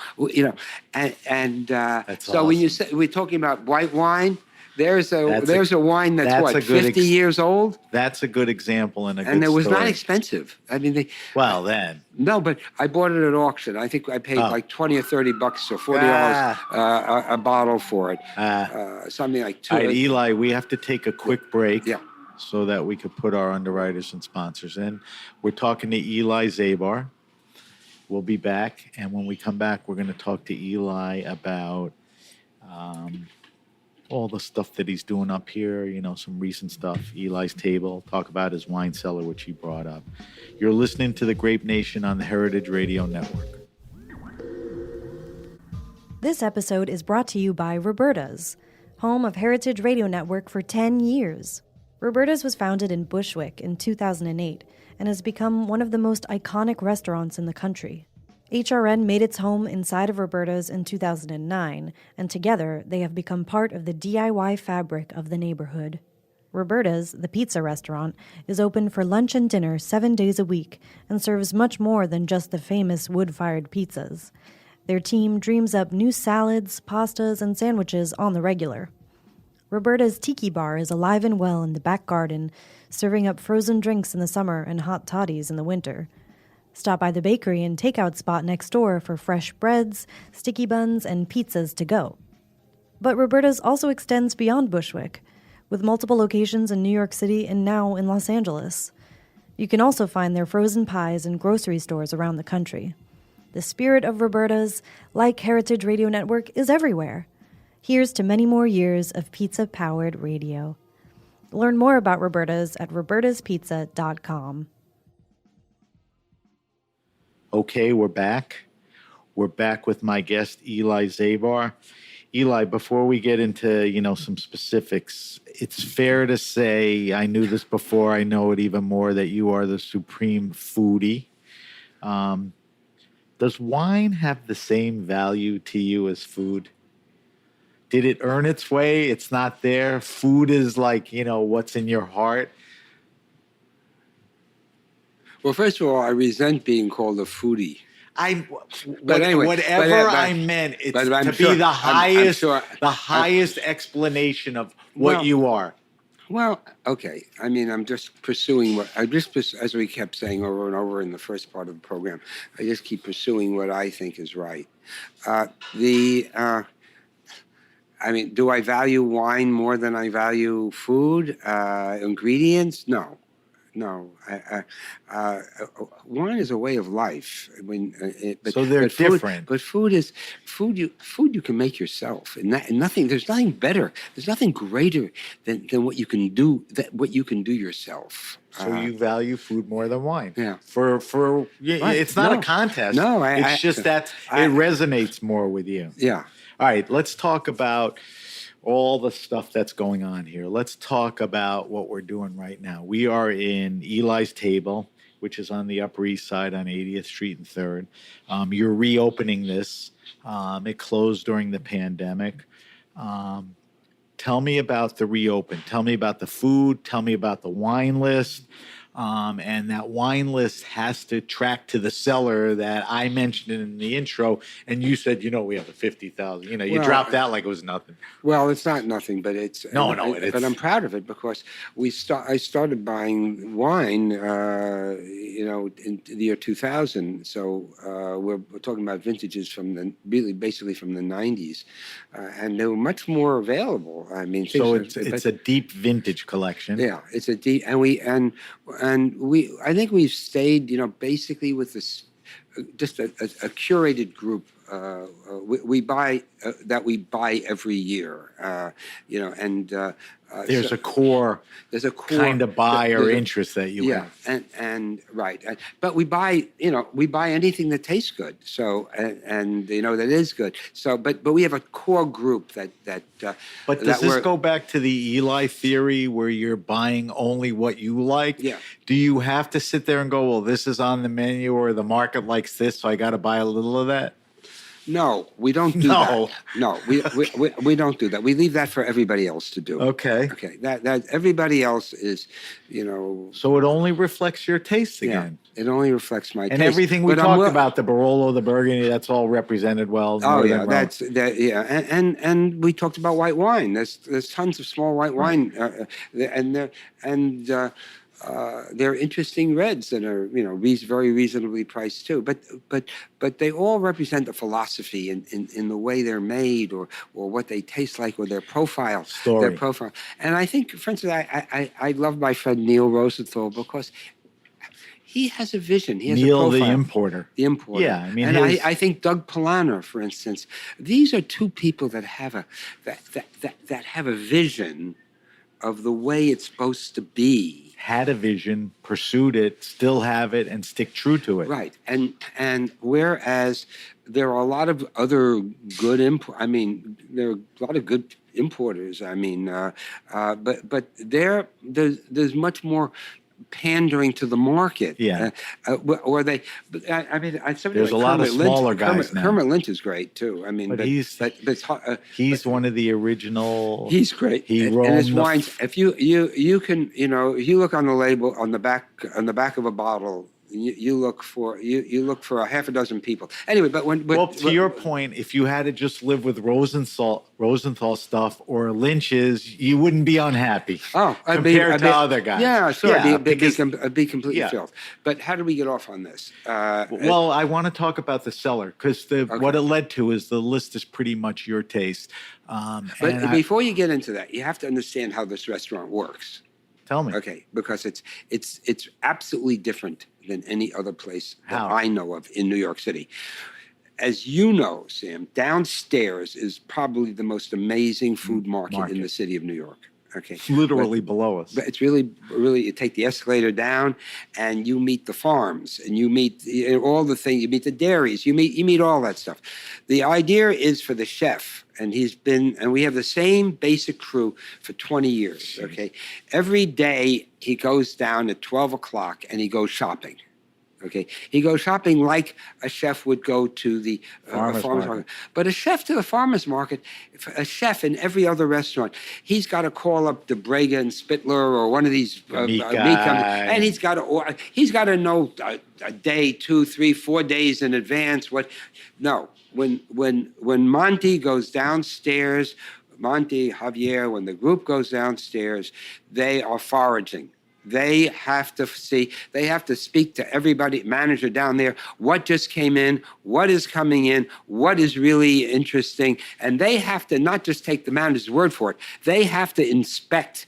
And That's so awesome. when you say we're talking about white wine, there's a wine that's 50 years old. That's a good example and a good And it was story. not expensive. I mean, No, but I bought it at auction. I think I paid like $20 or $30 or $40 a bottle for it. Something like two. All right, Eli, we have to take a quick break. Yeah. So that we could put our underwriters and sponsors in. We're talking to Eli Zabar. We'll be back, and when we come back, we're going to talk to Eli about all the stuff that he's doing up here, some recent stuff, Eli's Table, talk about his wine cellar, which he brought up. You're listening to The Grape Nation on the Heritage Radio Network. This episode is brought to you by Roberta's, home of Heritage Radio Network for 10 years. Roberta's was founded in Bushwick in 2008 and has become one of the most iconic restaurants in the country. HRN made its home inside of Roberta's in 2009, and together they have become part of the DIY fabric of the neighborhood. Roberta's, the pizza restaurant, is open for lunch and dinner 7 days a week and serves much more than just the famous wood-fired pizzas. Their team dreams up new salads, pastas, and sandwiches on the regular. Roberta's Tiki Bar is alive and well in the back garden, serving up frozen drinks in the summer and hot toddies in the winter. Stop by the bakery and takeout spot next door for fresh breads, sticky buns, and pizzas to go. But Roberta's also extends beyond Bushwick, with multiple locations in New York City and now in Los Angeles. You can also find their frozen pies in grocery stores around the country. The spirit of Roberta's, like Heritage Radio Network, is everywhere. Here's to many more years of pizza-powered radio. Learn more about Roberta's at robertaspizza.com. Okay, we're back. We're back with my guest, Eli Zabar. Eli, before we get into, some specifics, it's fair to say, I knew this before, I know it even more, that you are the supreme foodie. Does wine have the same value to you as food? Did it earn its way? It's not there. Food is like, what's in your heart. Well, first of all, I resent being called a foodie. But anyway, whatever I meant, it's but I'm to sure- be the I'm sure- highest explanation of what Well, you are. Well, okay. I mean, I'm just pursuing as we kept saying over and over in the first part of the program, I just keep pursuing what I think is right. Uh, the, uh, I mean, do I value wine more than I value food, ingredients? No. No, wine is a way of life. So they're different. But food is food. You can make yourself, and nothing. There's nothing better. There's nothing greater than what you can do. What you can do yourself. So you value food more than wine. Yeah. Right. It's not a contest. No, it's just that it resonates more with you. Yeah. All right, let's talk about all the stuff that's going on here. Let's talk about what we're doing right now. We are in Eli's Table, which is on the Upper East Side on 80th Street and 3rd. You're reopening this. It closed during the pandemic. Tell me about the reopen. Tell me about the food. Tell me about the wine list. And that wine list has to track to the cellar that I mentioned in the intro. And you said, we have a 50,000. You dropped that like it was nothing. Well, it's not nothing, but it's it is. But I'm proud of it because I started buying wine, in the year 2000. So we're talking about vintages basically from the 90s, and they were much more available. I mean, so it's a deep vintage collection. Yeah, it's a deep, I think we've stayed, basically with this, just a curated group. We buy every year, there's a core kind of buy or interest that you have. and right, but we buy anything that tastes good. So and that is good. So but we have a core group that. But does this go back to the Eli theory where you're buying only what you like? Yeah. Do you have to sit there and go, well, this is on the menu or the market likes this, so I got to buy a little of that? No, we don't do that. No, we don't do that. We leave that for everybody else to do. Okay. Okay. That everybody else is, So it only reflects your taste again. Yeah, it only reflects my taste. And everything we talked about, the Barolo, the Burgundy, that's all represented well. Oh yeah, yeah. And we talked about white wine. There's tons of small white wine, they're interesting reds that are very reasonably priced too. But they all represent a philosophy in the way they're made or what they taste like or their profile. Story. Their profile. And I think, for instance, I love my friend Neil Rosenthal because he has a vision. He has Neil, a profile. the importer. Yeah, I mean, I think Doug Polaner, for instance, these are two people that have a vision of the way it's supposed to be. Had a vision, pursued it, still have it, and stick true to it. Right, and whereas there are a lot of other good there are a lot of good importers. But there's much more pandering to the market. Yeah. There's a lot of smaller guys now. Kermit Lynch is great too. He's one of the original. He's great. He and his wines. If you can, if you look on the label on the back of a bottle. You look for a half a dozen people. Anyway, to your point, if you had to just live with Rosenthal stuff or Lynch's, you wouldn't be unhappy. Oh, compared to other guys. Yeah, sure. Yeah, I'd be completely filled. But how do we get off on this? Well, I want to talk about the cellar because what it led to is the list is pretty much your taste. But before you get into that, you have to understand how this restaurant works. Tell me. Okay, because it's absolutely different than any other place that I know of in New York City. As you know, Sam, downstairs is probably the most amazing food market in the city of New York. Okay, literally below us. But it's really, you take the escalator down, and you meet the farms, and you meet all the things. You meet the dairies. You meet all that stuff. The idea is for the chef, and we have the same basic crew for 20 years. Okay, every day he goes down at 12 o'clock and he goes shopping. Okay, he goes shopping like a chef would go to the Farmer's farmer's market. market. But a chef to the farmer's market, a chef in every other restaurant, he's got to call up the Brega and Spittler or one of these meat companies, and he's got to know a day, 2, 3, 4 days in advance. No, when Monty goes downstairs, Monty, Javier, when the group goes downstairs, they are foraging. They have to speak to everybody, manager down there, what just came in, what is coming in, what is really interesting. And they have to not just take the manager's word for it, they have to inspect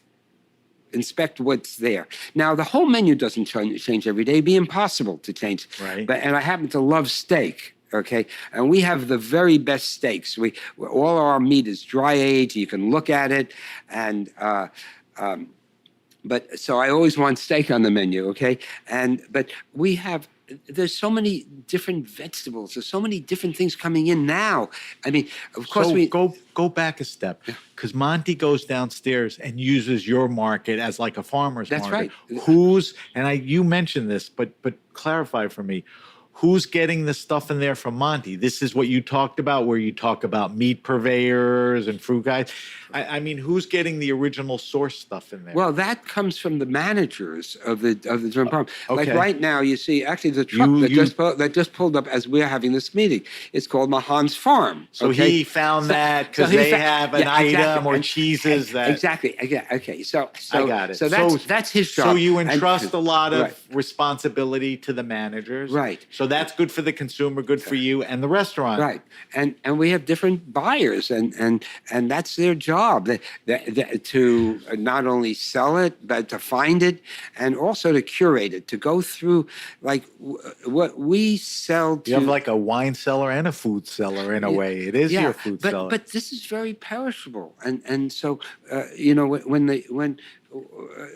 what's there. Now, the whole menu doesn't change every day. It'd be impossible to change. Right. And I happen to love steak. Okay, and we have the very best steaks. All our meat is dry aged. You can look at it, and but so I always want steak on the menu. Okay, but there's so many different vegetables. There's so many different things coming in now. I mean, of course, go back a step, because Monty goes downstairs and uses your market as like a farmer's market. That's right. You mentioned this, but clarify for me. Who's getting the stuff in there from Monty? This is what you talked about, where you talk about meat purveyors and fruit guys. I mean, who's getting the original source stuff in there? Well, that comes from the managers of the different departments. Okay. Like right now, you see, actually, the truck that just pulled up as we're having this meeting. It's called Mahan's Farm. So he found that because they have an item or cheeses that exactly. Okay. So I got it. So that's his job. So you entrust a lot of responsibility to the managers, right? So that's good for the consumer, good for you and the restaurant, right? And we have different buyers, and that's their job to not only sell it but to find it, and also to curate it, to go through like what we sell. You have like a wine cellar and a food cellar in a way. It is your food cellar. But this is very perishable, and so when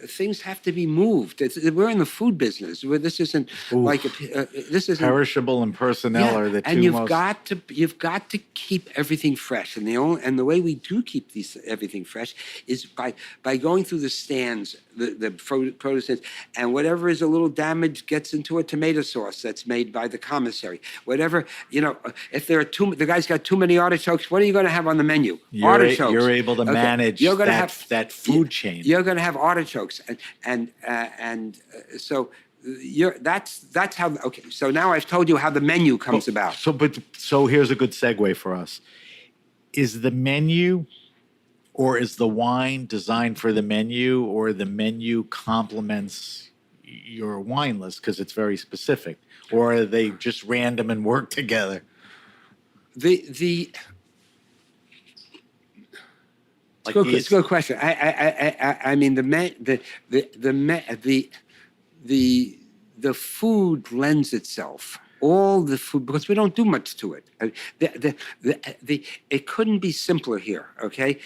things have to be moved. We're in the food business. This isn't this isn't perishable and personnel are the two and you've most. You've got to keep everything fresh, and the way we do keep everything fresh is by going through the stands, the produce stands, and whatever is a little damaged gets into a tomato sauce that's made by the commissary. Whatever, if there are the guy's got too many artichokes, what are you going to have on the menu? Artichokes. You're able to manage that food chain. You're going to have artichokes, and so that's how. Okay, so now I've told you how the menu comes about. So here's a good segue for us. Is the menu, or is the wine designed for the menu, or the menu complements your wine list because it's very specific, or are they just random and work together? It's a good question. I mean the food lends itself. All the food, because we don't do much to it. It couldn't be simpler here. Okay,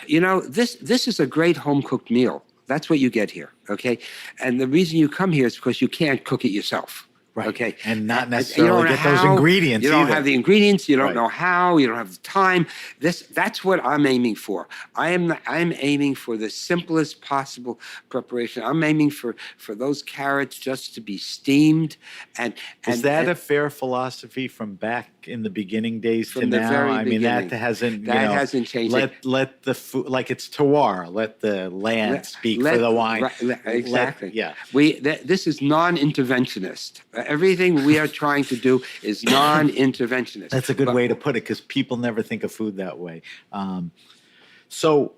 this is a great home cooked meal. That's what you get here. Okay, and the reason you come here is because you can't cook it yourself. Right. Okay. And not necessarily get those ingredients. You don't have the ingredients. You don't Right. know how. You don't have the time. That's what I'm aiming for. I'm aiming for the simplest possible preparation. I'm aiming for those carrots just to be steamed. And is that a fair philosophy from back in the beginning days to the now? very I mean, beginning. that hasn't hasn't changed. Let the food, like it's terroir. Let the land speak for the wine. Exactly. Yeah. This is non-interventionist. Everything we are trying to do is non-interventionist. That's a good way to put it, because people never think of food that way. So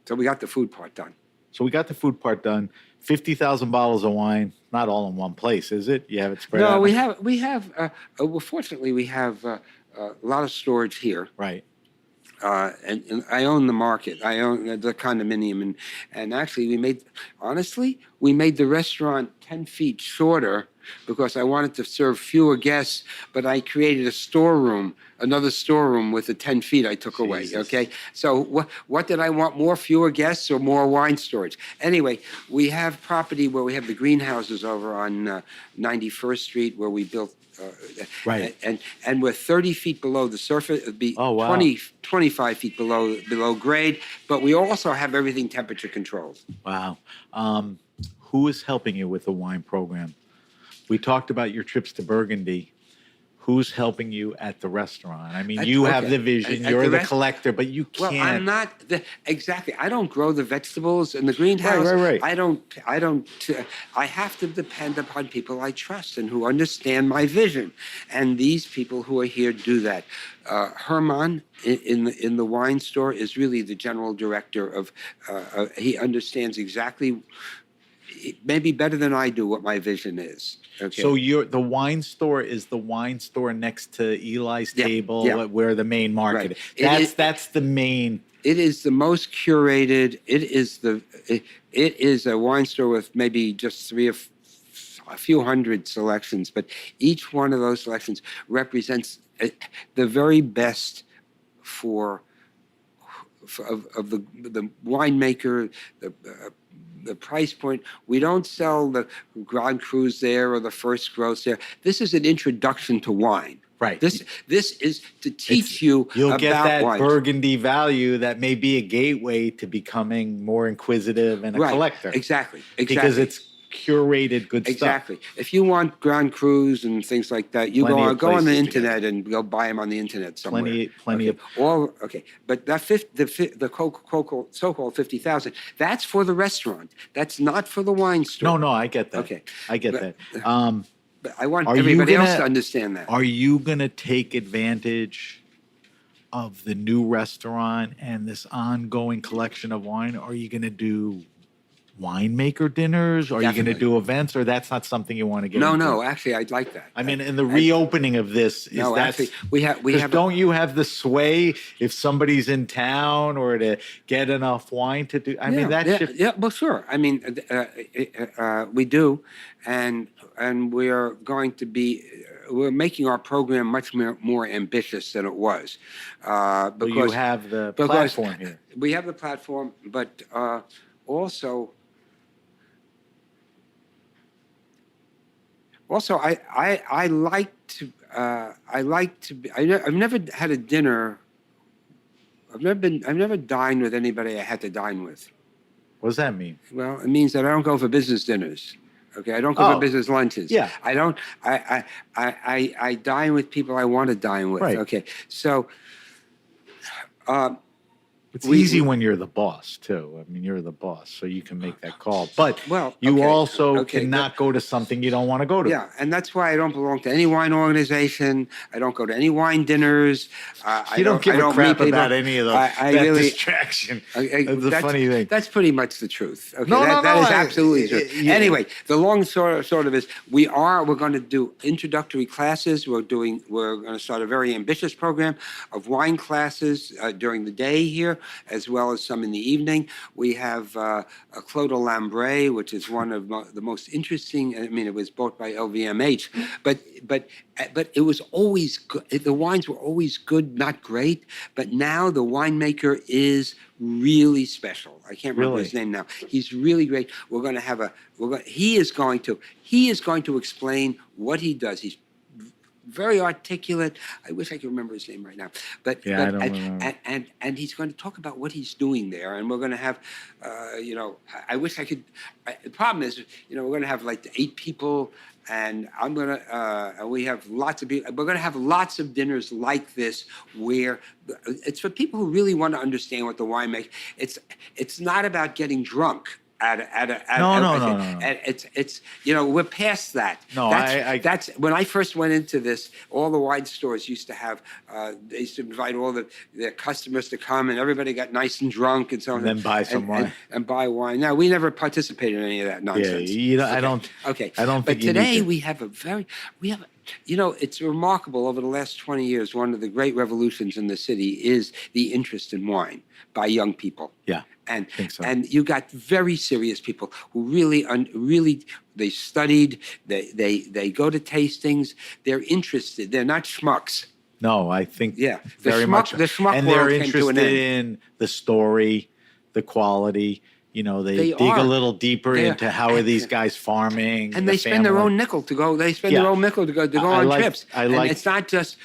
we got the food part done. So we got the food part done. 50,000 bottles of wine, not all in one place, is it? You have it spread out? No, we have. Well, fortunately, we have a lot of storage here. Right. And I own the market. I own the condominium, and actually, we made the restaurant 10 feet shorter because I wanted to serve fewer guests. But I created another storeroom with the 10 feet I took away. Okay, so what did I want? Fewer guests, or more wine storage? Anyway, we have property where we have the greenhouses over on 91st Street, where we built. Right. And we're 30 feet below the surface. It'd be 25 feet below grade, but we also have everything temperature controlled. Wow. Who is helping you with the wine program? We talked about your trips to Burgundy. Who's helping you at the restaurant? I mean, At- you have okay. the vision. At You're the the rest- collector, but you Well, can't. I'm not exactly. I don't grow the vegetables in the greenhouse. Right. I don't. I have to depend upon people I trust and who understand my vision, and these people who are here do that. Herman in the wine store is really the general director of. He understands exactly, maybe better than I do, what my vision is. Okay. So the wine store is the wine store next to Eli's Yeah, table, yeah. where the main market Right. is. That's the main. It is the most curated. It is a wine store with maybe just a few hundred selections, but each one of those selections represents the very best of the winemaker, the price point. We don't sell the Grand Crus there or the First Growth there. This is an introduction to wine. Right. This is to teach you You'll about get that wines. Burgundy value that may be a gateway to becoming more inquisitive and a collector. Exactly. Because it's curated good stuff. Exactly. If you want Grand Crus and things like that, you Plenty of go on the places to get internet and go buy them on the internet somewhere. Plenty okay. But that the so-called 50,000, that's for the restaurant. That's not for the wine store. No, I get that. Okay. I get that. But I want Are you everybody else gonna- to understand that. Are you going to take advantage of the new restaurant and this ongoing collection of wine? Are you going to do winemaker dinners? Are you going to Definitely. do events, or that's not something you want to get No, into? no, actually, I'd like that. I mean, in the reopening of this, is No, that actually, we have. don't you have the sway if somebody's in town or to get enough wine to do? I mean, that should. Yeah, well, sure. I mean, we do, and we're going to be. We're making our program much more ambitious than it was. Well, Because you have the because platform here. We have the platform, but also, I like to. I've never had a dinner. I've never dined with anybody I had to dine with. What does that mean? Well, it means that I don't go for business dinners. Okay, I don't go Oh, for business lunches. yeah. I don't. I dine with people I want to dine with. Right. Okay, so. It's We- easy when you're the boss, too. I mean, you're the boss, so you can make that call. But Well, you okay, also okay, cannot go to something you don't want to go to. Yeah, and that's why I don't belong to any wine organization. I don't go to any wine dinners. You don't give a crap meet about people. any of those. I that really. distraction. That's the funny thing. That's pretty much the truth. Okay, No, that no, is I- absolutely true. yeah. Anyway, the long sort of is we're going to do introductory classes. We're going to start a very ambitious program of wine classes during the day here, as well as some in the evening. We have a Clos de Lambray, which is one of the most interesting. I mean, it was bought by LVMH, but it was always good. The wines were always good, not great. But now the winemaker is really special. I can't remember Really? his name now. He's really great. We're going to have he is going to explain what he does. He's very articulate. I wish I could remember his name right now. But Yeah, I don't remember. And he's going to talk about what he's doing there. And we're going to have, I wish I could. The problem is, we're going to have like 8 people, and I'm going to. We have lots of people. We're going to have lots of dinners like this, where it's for people who really want to understand what the wine makes. It's not about getting drunk. No. It's we're past that. No, That's when I first went into this. All the wine stores used to have. They used to invite all their customers to come, and everybody got nice and drunk and so on. And then buy some wine. And buy wine. Now we never participated in any of that nonsense. I don't. Okay. I don't think. But you need today to. we have it's remarkable. Over the last 20 years, one of the great revolutions in the city is the interest in wine by young people. Yeah. And think so. and you got very serious people who really they studied. They go to tastings. They're interested. They're not schmucks. No, I think Yeah, very much. the schmuck and they're world came to an interested end. in the story, the quality. They They dig are. a little deeper They are. into how are these guys farming. And the they spend their family. own nickel to go. They spend Yeah. their own nickel to go I on like- trips. I and like- it's not just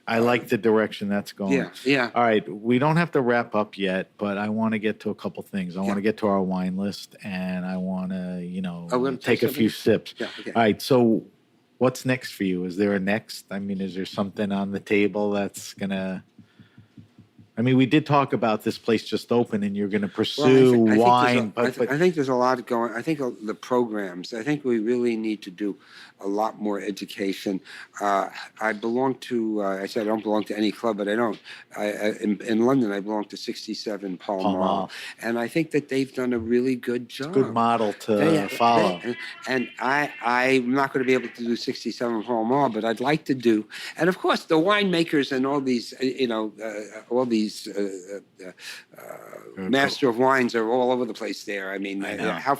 I like the direction that's going. Yeah, yeah. All right, we don't have to wrap up yet, but I want to get to a couple things. I want to get to our wine list, and I want to, wanna take say a few sips. Yeah, okay. All right, so what's next for you? Is there a next? I mean, is there something on the table that's gonna? I mean, we did talk about this place just opened, and you're going to pursue wine, but I think there's a lot going. I think the programs. I think we really need to do a lot more education. I belong to. I said I don't belong to any club, but I don't. In London, I belong to 67 Pall Mall, and I think that they've done a really good job. good model to follow. And I'm not going to be able to do 67 Pall Mall, but I'd like to do. And of course, the winemakers and all these, all these master of wines are all over the place there. I mean, how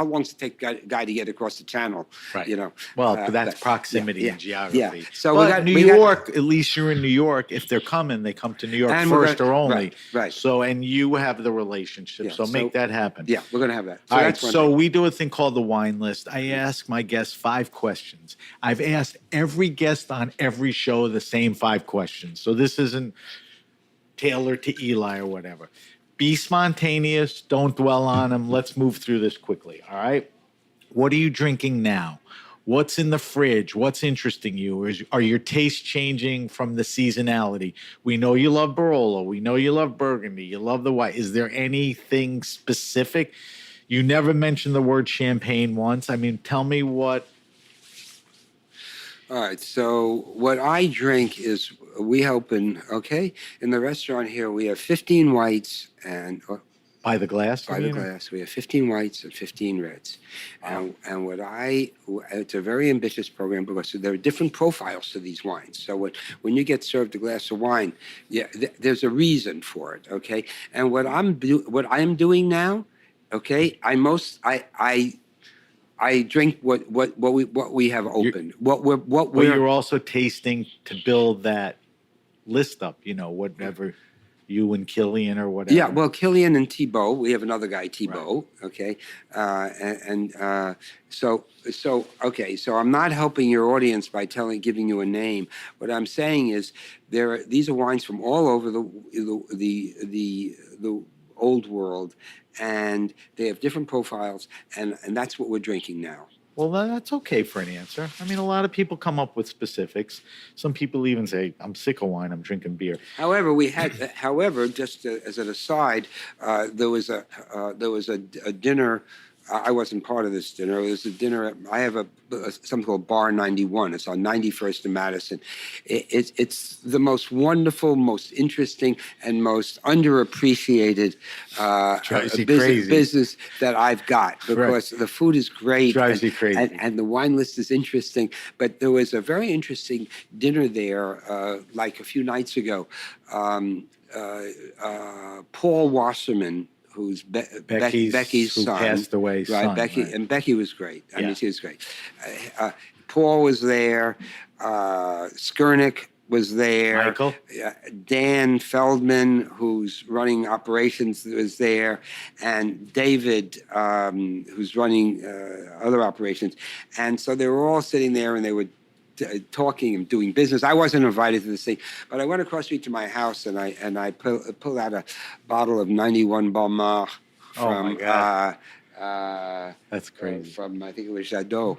long does it take a guy to get across the channel? Right. Well, that's proximity and geography. Yeah. So but New York, at least you're in New York. If they're coming, they come to New York first or only. Right. So, and you have the relationship. Yeah, so make that happen. Yeah, we're going to have that. All right. So we do a thing called the wine list. I ask my guests 5 questions. I've asked every guest on every show the same 5 questions. So this isn't tailored to Eli or whatever. Be spontaneous. Don't dwell on them. Let's move through this quickly. All right. What are you drinking now? What's in the fridge? What's interesting you? Are your tastes changing from the seasonality? We know you love Barolo. We know you love Burgundy. You love the white. Is there anything specific? You never mentioned the word champagne once. I mean, tell me what. All right. So what I drink is we open, in the restaurant here, we have 15 whites and by the glass? By the glass. We have 15 whites and 15 reds. Wow. And it's a very ambitious program because there are different profiles to these wines. So when you get served a glass of wine, there's a reason for it, okay? And what I'm doing now, I drink what we have open. But you're also tasting to build that list up, whatever you and Killian or whatever. Yeah, well, Killian and Thibault, we have another guy, Thibault, right. So I'm not helping your audience by giving you a name. What I'm saying is these are wines from all over the old world, and they have different profiles, and that's what we're drinking now. Well, that's okay for an answer. I mean, a lot of people come up with specifics. Some people even say, "I'm sick of wine. I'm drinking beer." However, just as an aside, there was a dinner. I wasn't part of this dinner. It was a dinner. I have something called Bar 91. It's on 91st and Madison. It's the most wonderful, most interesting, and most underappreciated business that I've got because the food is great. Drives you crazy. And the wine list is interesting. But there was a very interesting dinner there like a few nights ago. Paul Wasserman, who's Becky's son, passed away. Right, Becky, right. And Becky was great. I mean, she was great. Paul was there. Skurnick was there. Michael. Dan Feldman, who's running operations, was there, and David, who's running other operations. And so they were all sitting there, and they were talking and doing business. I wasn't invited to this thing, but I went across the street to my house and I pulled out a bottle of 91 Balmar from that's crazy. From I think it was Jadot,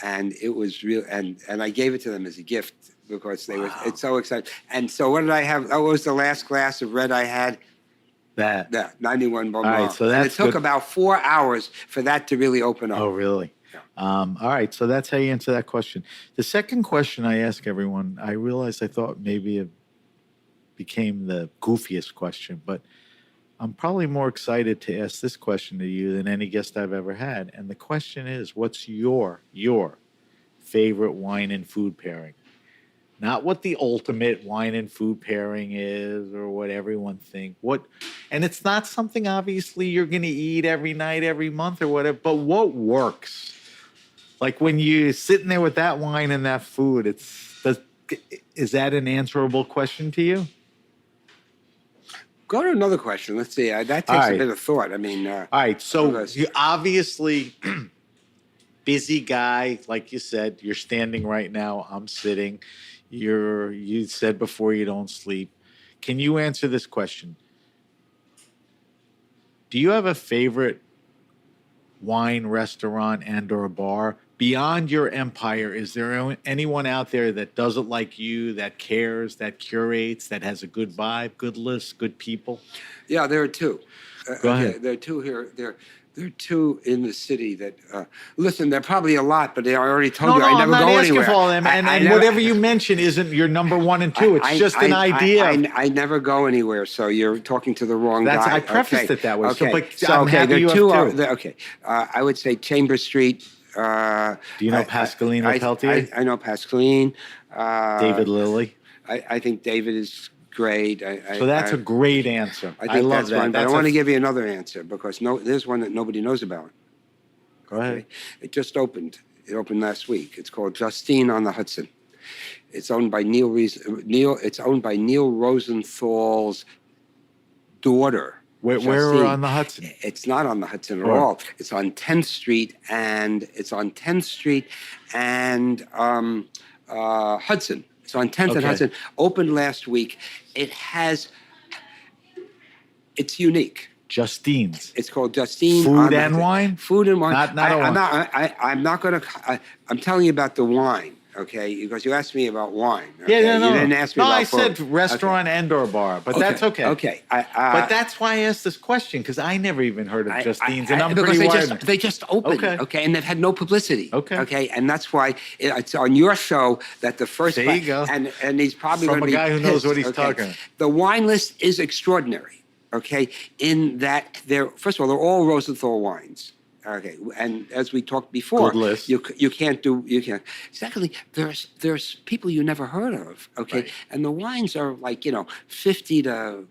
and it was real. And I gave it to them as a gift because they were. It's so exciting. And so what did I have? That was the last glass of red I had. That 91 Balmar. All right, so it took about 4 hours for that to really open up. Oh, really? All right, so that's how you answer that question. The second question I ask everyone, I realized I thought maybe it became the goofiest question, but I'm probably more excited to ask this question to you than any guest I've ever had. And the question is, what's your favorite wine and food pairing? Not what the ultimate wine and food pairing is or what everyone thinks. And it's not something obviously you're going to eat every night, every month or whatever, but what works? Like when you're sitting there with that wine and that food, is that an answerable question to you? Go to another question. Let's see. That takes a bit of thought. I mean, all right. So you obviously busy guy, like you said. You're standing right now. I'm sitting. You said before you don't sleep. Can you answer this question? Do you have a favorite wine restaurant and or bar beyond your empire? Is there anyone out there that doesn't like you, that cares, that curates, that has a good vibe, good list, good people? Yeah, there are two. Go ahead. There are two here. There are two in the city that. Listen, there are probably a lot, but I already told you I never I'm not go asking anywhere. for all of them. And whatever you mention isn't your number one and two. It's just an idea. I never go anywhere, so you're talking to the wrong guy. I prefaced it that way. Okay. So I'm happy you have two. Okay. I would say Chamber Street. Do you know Pascaline or Peltier? I know Pascaline. David Lilly. I think David is great. So that's a great answer. I think love that's that. one, but I want to give you another answer because there's one that nobody knows about. Go ahead. Okay? It just opened. It opened last week. It's called Justine on the Hudson. It's owned by It's owned by Neil Rosenthal's daughter. Where on the Hudson? It's not on the Hudson at all. It's on 10th Street and Hudson. It's on 10th and Hudson. Opened last week. It's unique. Justine's. It's called Justine. Food and wine? Food and wine. I'm not going to. I'm telling you about the wine, okay? Because you asked me about wine. Okay? Yeah, no. You didn't ask me about I food. said restaurant and or bar, but that's okay. Okay. But that's why I asked this question because I never even heard of Justine's, and I'm pretty wide. They just opened, okay, and they've had no publicity, okay, and that's why it's on your show that the first. There you go. And he's probably from a guy who knows what he's okay? talking about. The wine list is extraordinary. Okay, in that first of all, they're all Rosenthal wines. Okay, and as we talked before, good list. you can't. Secondly, there's people you never heard of. Okay, right. And the wines are like 50 to.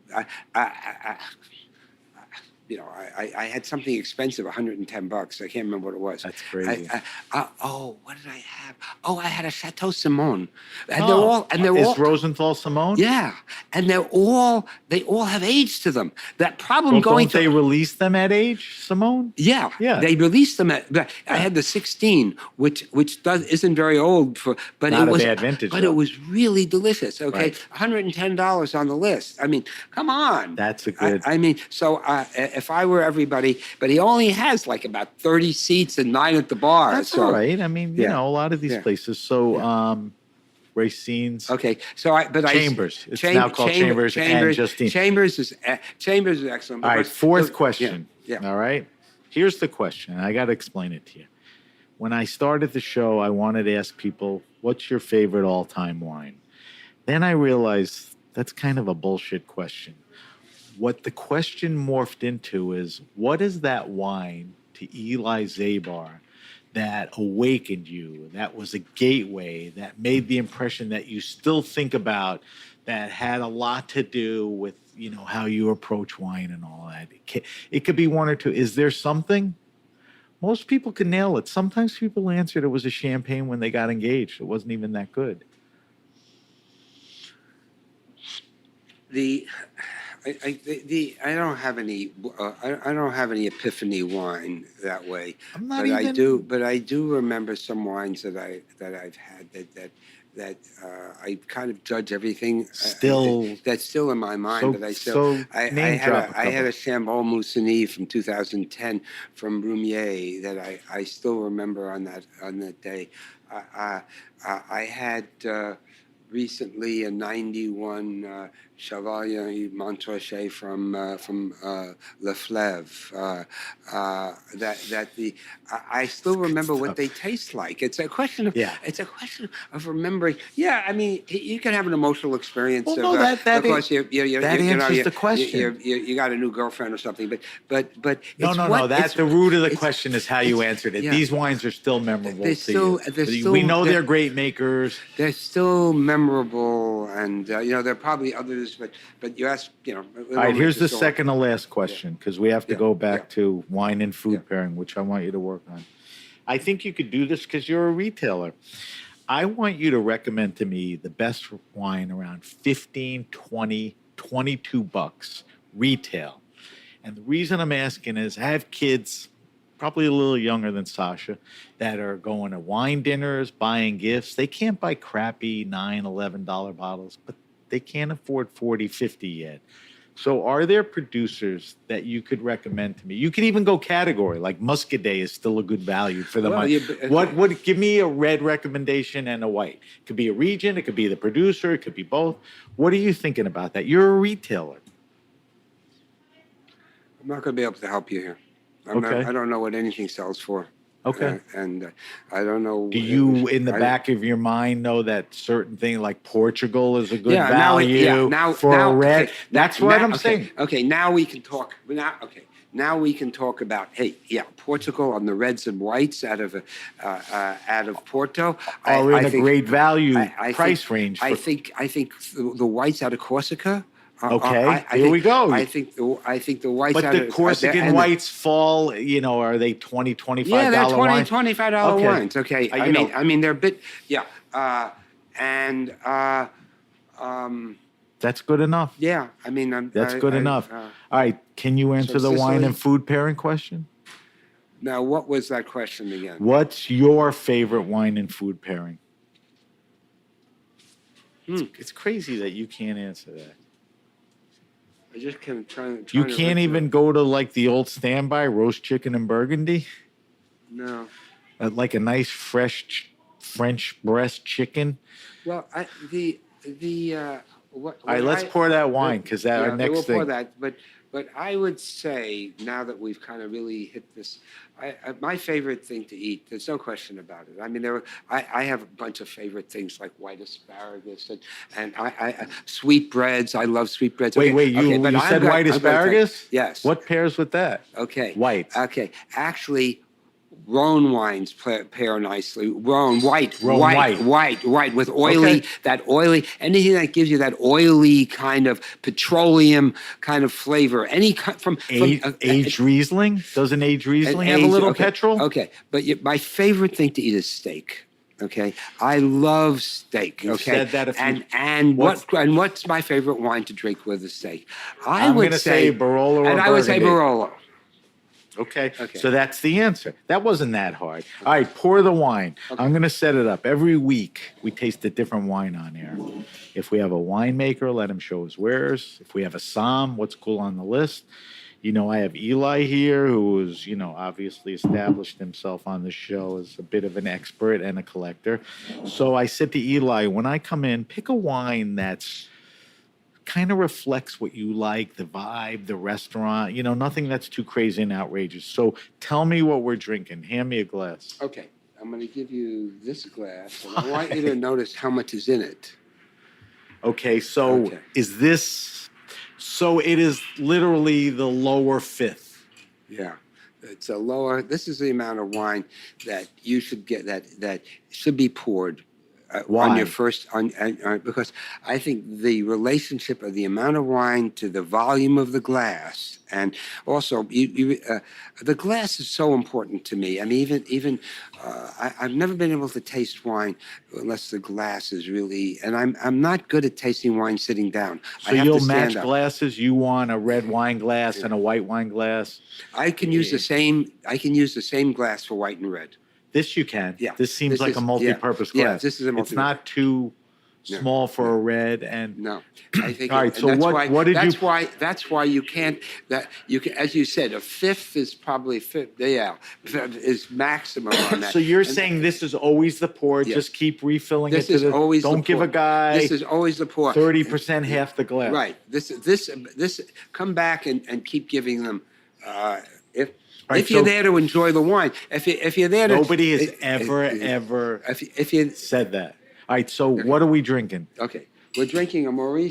I had something expensive, $110. I can't remember what it was. That's crazy. What did I have? Oh, I had a Chateau Simone, and is Rosenthal Simone? Yeah, and they all have age to them. That problem they release them at age, Simone? Yeah. They released them at. I had the 16, which isn't very old but not it was a bad vintage. But it was really delicious. Okay, right. $110 on the list. I mean, come on. That's a good. So if I were everybody, but he only has like about 30 seats and 9 at the bar. That's all right. I mean, you know, a lot of these places. So, Racine's. Okay, Chambers. It's now called Chambers and Justine. Chambers is excellent. All right, fourth question. Yeah. All right. Here's the question. I got to explain it to you. When I started the show, I wanted to ask people, what's your favorite all-time wine? Then I realized that's kind of a bullshit question. What the question morphed into is, what is that wine to Eli Zabar that awakened you, that was a gateway, that made the impression that you still think about, that had a lot to do with, how you approach wine and all that? It could be one or two. Is there something? Most people can nail it. Sometimes people answered it was a champagne when they got engaged. It wasn't even that good. I don't have any epiphany wine that way. But I do remember some wines that I've had that I kind of judge everything. That's still in my mind. I had a Chambon Moussigny from 2010 from Roumier that I still remember on that day. I had recently a 91 Chevalier Montrachet from Le Fleuve. I still remember what they taste like. It's a question of remembering. Yeah, I mean, you can have an emotional experience. That answers the question. You got a new girlfriend or something, but no. That's the root of the question is how you answered it. Yeah. These wines are still memorable to you. We know they're great makers. They're still memorable, and there are probably others. But you asked, All right, here's the second to last question, because we have to go back to wine and food pairing, which I want you to work on. I think you could do this because you're a retailer. I want you to recommend to me the best wine around 15, 20, $22 retail. And the reason I'm asking is I have kids, probably a little younger than Sasha, that are going to wine dinners, buying gifts. They can't buy crappy $9, $11 bottles, but they can't afford 40, 50 yet. So are there producers that you could recommend to me? You could even go category, like Muscadet is still a good value for the Well, money. yeah, What give me a red recommendation and a white? It could be a region, it could be the producer, it could be both. What are you thinking about that? You're a retailer. I'm not going to be able to help you here. Okay. I don't know what anything sells for. Okay. And I don't know. Do you, in the back of your mind, know that certain thing like Portugal is a good now, value for a red? okay, That's what I'm okay, saying. Okay, now we can talk. Now we can talk about, hey, yeah, Portugal on the reds and whites out of Porto Are in a great value I price think, range. I think the whites out of Corsica. Okay, here we go. I think the whites But out the of Corsican whites fall, are they $20, $25 yeah, they're wines? $25 Okay. wines. Okay, I mean they're a bit That's good enough. yeah. I mean That's good enough. All right, can you answer the wine Sicily? and food pairing question? Now, what was that question again? What's your favorite wine and food pairing? It's crazy that you can't answer that. I just can't try. You can't even go to like the old standby roast chicken and burgundy, No. like a nice fresh French breast chicken. Well, what? All right, let's pour that wine because our next we'll thing. pour that. But I would say now that we've kind of really hit this, my favorite thing to eat. There's no question about it. I mean, I have a bunch of favorite things like white asparagus and I sweetbreads. I love sweetbreads. Wait, you but said white asparagus? Yes. What pairs with that? Okay. White. Okay. Actually, Rhone wines pair nicely. Rhone white with oily, Okay. that oily, anything that gives you that oily kind of petroleum kind of flavor. Any from Aged Riesling? Doesn't aged Riesling have a little petrol? Okay, but my favorite thing to eat is steak. Okay, I love steak. You've okay, said that a few- and what's my favorite wine to drink with a steak? I'm would gonna say Barolo or and I would say Burgundy. Barolo. Okay. Okay. So that's the answer. That wasn't that hard. All right, pour the wine. I'm going to set it up. Every week, we taste a different wine on air. If we have a winemaker, let him show his wares. If we have a somm, what's cool on the list. I have Eli here, who is, obviously established himself on the show as a bit of an expert and a collector. So I said to Eli, when I come in, pick a wine that's kind of reflects what you like, the vibe, the restaurant, nothing that's too crazy and outrageous. So tell me what we're drinking. Hand me a glass. Okay, I'm going to give you this glass, and I want you to notice how much is in it. Okay, so Okay. so it is literally the lower fifth. Yeah, it's a lower. This is the amount of wine that you should get that should be poured. Why? On your first, because I think the relationship of the amount of wine to the volume of the glass, and also the glass is so important to me. I mean, even I've never been able to taste wine unless the glass is really. And I'm not good at tasting wine sitting down. So I have you'll to stand match up. glasses. You want a red wine glass and a white wine glass. I can use the same. I can use the same glass for white and red. This you can. Yeah. This seems This like is- a multi-purpose yeah, glass. this is a It's multi- not too small for a red and. No, I think. All right, and so that's what- why, what did that's you- Why that's why you can't. That you can, as you said, a fifth is probably fifth. Yeah, is maximum on that. So you're And saying this is always the pour. Yes. Just keep refilling this it is to the. always Don't the give pour. a guy This is always the pour. 30% half the glass. Right. This. Come back and keep giving them. If All right, if you're so- there to enjoy the wine, if you're there to Nobody has if- ever if you said that. All right, so what are we drinking? okay. We're drinking a Moray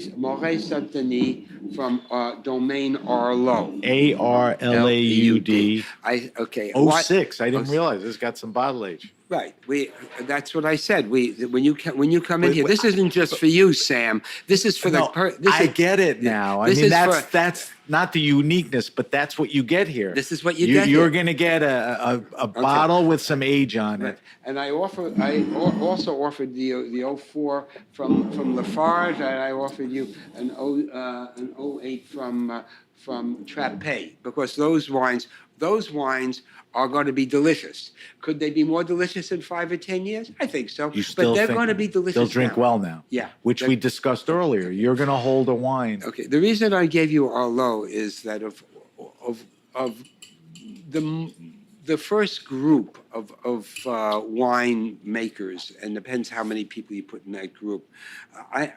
Saint-Denis from Domaine Arlo. ARLAUD. Okay. 06. I didn't realize it's got some bottle age. Right. That's what I said. When you come in Wait, here, this isn't just for you, Sam. This is for No, I get it now. I this mean, is that's not the uniqueness, but that's what you get here. This is what you get You're here. going to get a bottle with some age on it. And I also offered the 04 from Lafarge, and I offered you an 08 from Trappé, because those wines those wines are going to be delicious. Could they be more delicious in 5 or 10 years? I think so. You still But they're think going to be delicious. they'll drink now. well now. Yeah. Which we discussed earlier. You're going to hold a wine. Okay. The reason I gave you Arlo is that of the first group of wine makers, and depends how many people you put in that group.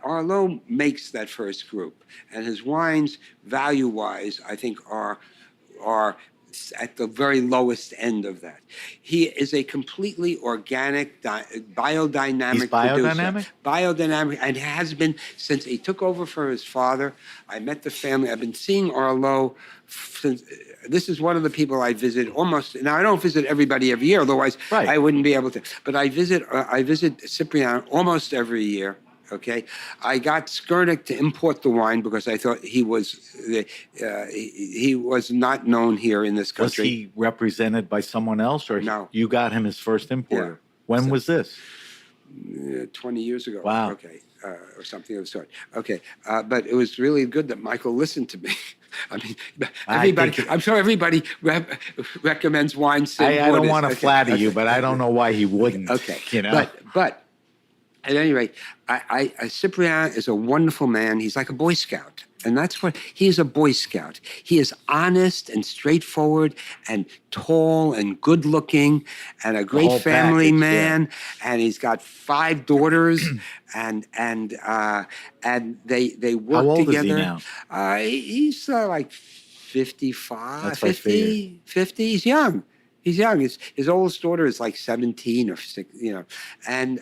Arlo makes that first group, and his wines, value-wise, I think are at the very lowest end of that. He is a completely organic, biodynamic He's biodynamic? producer. Biodynamic, and has been since he took over for his father. I met the family. I've been seeing Arlo since. This is one of the people I visit almost. Now I don't visit everybody every year, otherwise Right. I wouldn't be able to. But I visit Cyprian almost every year. Okay, I got Skurnik to import the wine because I thought he was not known here in this Was country. he represented by someone else, or No. you got him his first importer? Yeah. When was this? 20 years ago. Wow. Okay, or something of the sort. Okay, but it was really good that Michael listened to me. I mean, I'm sure everybody recommends wine. I don't want to flatter you, but I don't know why he wouldn't. Okay, You know? but at any rate, Cyprian is a wonderful man. He's like a Boy Scout. And that's what he is, a Boy Scout. He is honest and straightforward and tall and good looking and a great whole family package, man. And he's got 5 daughters and they work How old together. is he now? He's like 55, That's what I 50. He's young. He's young. His oldest daughter is like 17 or 6, you know. And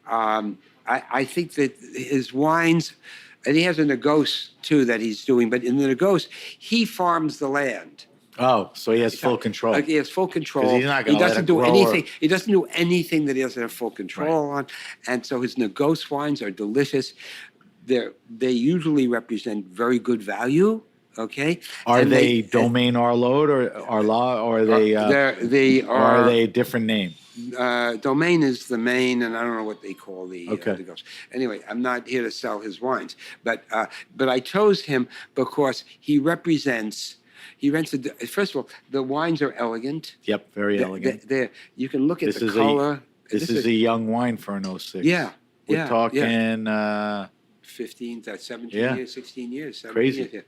I think that his wines, and he has a negose too that he's doing, but in the negose, he farms the land. Oh, so he has full control. He has full control. 'Cause he's not gonna He let doesn't it do grow anything. or- He doesn't do anything that he doesn't have full control on. And so his negose wines are delicious. They usually represent very good value. Okay. Are And they Domain Arlo or Arla, or are they? they or are are they a different name? Domain is the main, and I don't know what they call the Okay. ghost. Anyway, I'm not here to sell his wines, but I chose him because he represents. He rents a. First of all, the wines are elegant. Yep, very elegant. You can look at This the is color. This is a young wine for an 06. Yeah, We're yeah, talking. yeah. 15, 17 Yeah. years, 16 years, 17 Crazy. years. Yeah.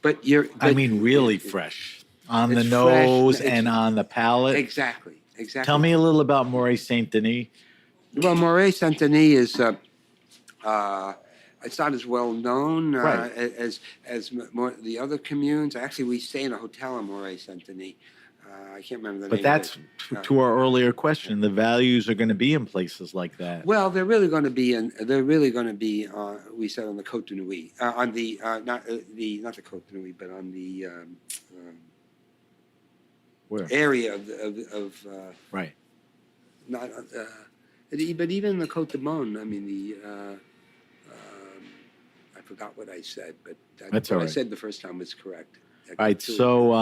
But I mean, really fresh on the It's fresh. nose It's- and on the palate. Exactly. Tell me a little about Moray Saint Denis. Well, Moray Saint Denis is it's not as well known Right. as more the other communes. Actually, we stay in a hotel in Moray Saint Denis. I can't remember the But name. that's of it. to our earlier question. The values are going to be in places like that. Well, they're really going to be They're really going to be. We said on the Côte de Nuit, on the not the Côte de Nuit, but on the Where? area of Right. not. But even the Côte de Mon, I mean I forgot what I said, but That's what all I right. said the first time was correct. All right. So,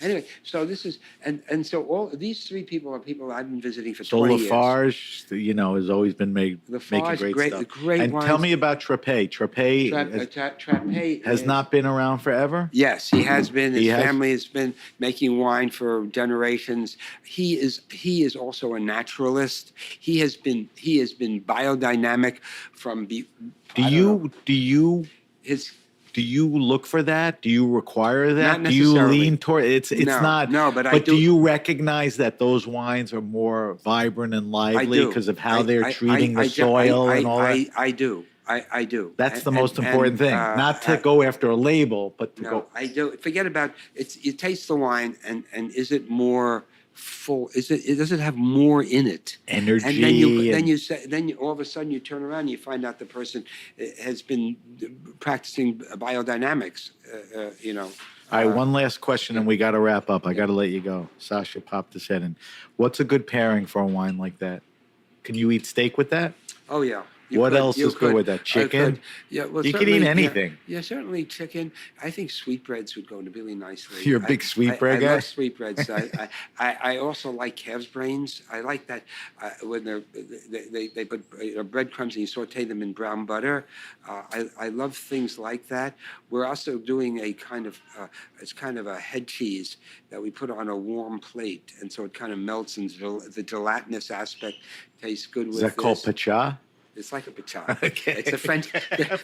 Anyway, so this is and so all these 3 people are people I've been visiting for so 20 years. Lafarge, has always been making Lafarge, great stuff. And tell wines. me about Trappé. Trappé Trappé has not been around forever. Yes, he has been. He His has? family has been making wine for generations. He is also a naturalist. He has been biodynamic from. Do you look for that? Do you require that? Not Do you necessarily. lean toward it's No, not? no, but I But do do- you recognize that those wines are more vibrant and lively do. because of how they're I- treating I- the soil and all that? I do. I do. That's the And- most and- important thing. Not to go after a label, but to No, go. I do. Forget about it. You taste the wine, and is it more full? Does it have more in it? Energy And then and- you all of a sudden you turn around and you find out the person has been practicing biodynamics. All right, one last question, and we got to wrap up. I got to let you go. Sasha popped his head in. What's a good pairing for a wine like that? Can you eat steak with that? Oh yeah, What else is good with that? Chicken? Yeah, well, You could eat certainly, anything. Yeah, certainly chicken. I think sweetbreads would go really nicely. You're a big sweetbread guy? I love sweetbreads. I also like calves brains. I like that when they put breadcrumbs and you saute them in brown butter. I love things like that. We're also doing a kind of it's kind of a head cheese that we put on a warm plate, and so it kind of melts, and the gelatinous aspect tastes good with Is that called this. pacha? It's like a pata. Okay. It's a French pata.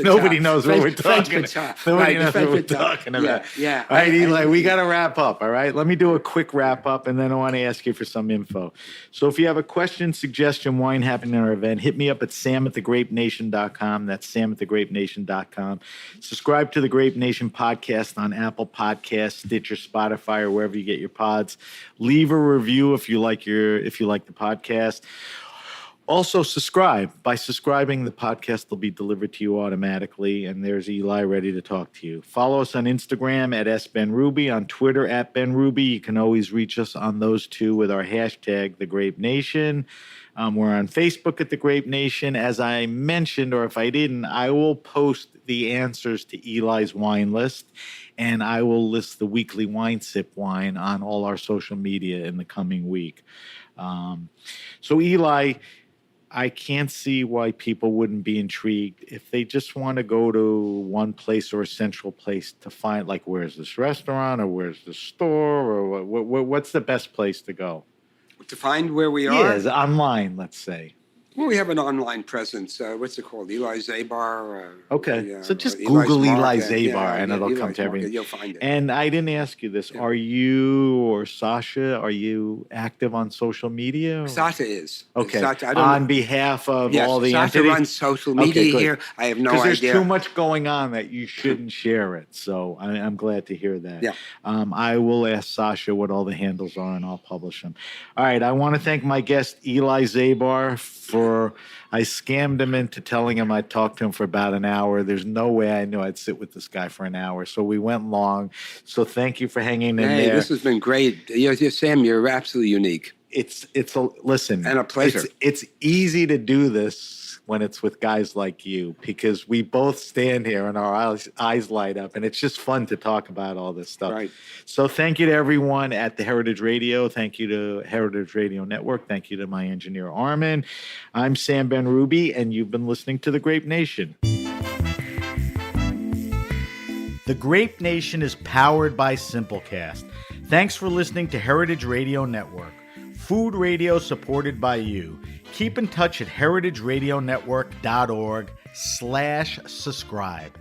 Nobody knows what we're French talking pata. about. Nobody Right, knows what we're pata. talking about. Yeah. All right, Eli, we got to wrap up, all right? Let me do a quick wrap up, and then I want to ask you for some info. So if you have a question, suggestion, wine happening in our event, hit me up at sam@thegrapenation.com. That's sam@thegrapenation.com. Subscribe to the Grape Nation podcast on Apple Podcasts, Stitcher, Spotify, or wherever you get your pods. Leave a review if you like the podcast. Also, subscribe. By subscribing, the podcast will be delivered to you automatically, and there's Eli ready to talk to you. Follow us on Instagram at @SBenRuby, on Twitter at BenRuby. You can always reach us on those two with our hashtag, The Grape Nation. We're on Facebook at The Grape Nation. As I mentioned, or if I didn't, I will post the answers to Eli's wine list, and I will list the weekly wine sip wine on all our social media in the coming week. So, Eli, I can't see why people wouldn't be intrigued if they just want to go to one place or a central place to find, like, where's this restaurant or where's the store, or what's the best place to go? To find where we are? Yes, online, let's say. Well, we have an online presence. What's it called? Eli Zabar. Okay, so just Eli's Google Eli Market. Zabar, and it'll Eli's come to everything. Market. You'll find it. And I didn't ask you this. Are you or Sasha, are you active on social media? Sasha is. Okay, Sasha, on behalf of all the Sasha entities? runs social media good. here. I have no idea. Because there's too much going on that you shouldn't share it. So I'm glad to hear that. Yeah. I will ask Sasha what all the handles are, and I'll publish them. All right. I want to thank my guest, Eli Zabar, for... I scammed him into telling him I'd talk to him for about an hour. There's no way I knew I'd sit with this guy for an hour. So we went long. So thank you for hanging in there. This has been great. Sam, you're absolutely unique. Listen. And a pleasure. It's easy to do this when it's with guys like you, because we both stand here and our eyes light up, and it's just fun to talk about all this stuff. Right. So thank you to everyone at the Heritage Radio. Thank you to Heritage Radio Network. Thank you to my engineer, Armin. I'm Sam Ben-Ruby, and you've been listening to The Grape Nation. The Grape Nation is powered by Simplecast. Thanks for listening to Heritage Radio Network. Food radio supported by you. Keep in touch at heritageradionetwork.org/subscribe.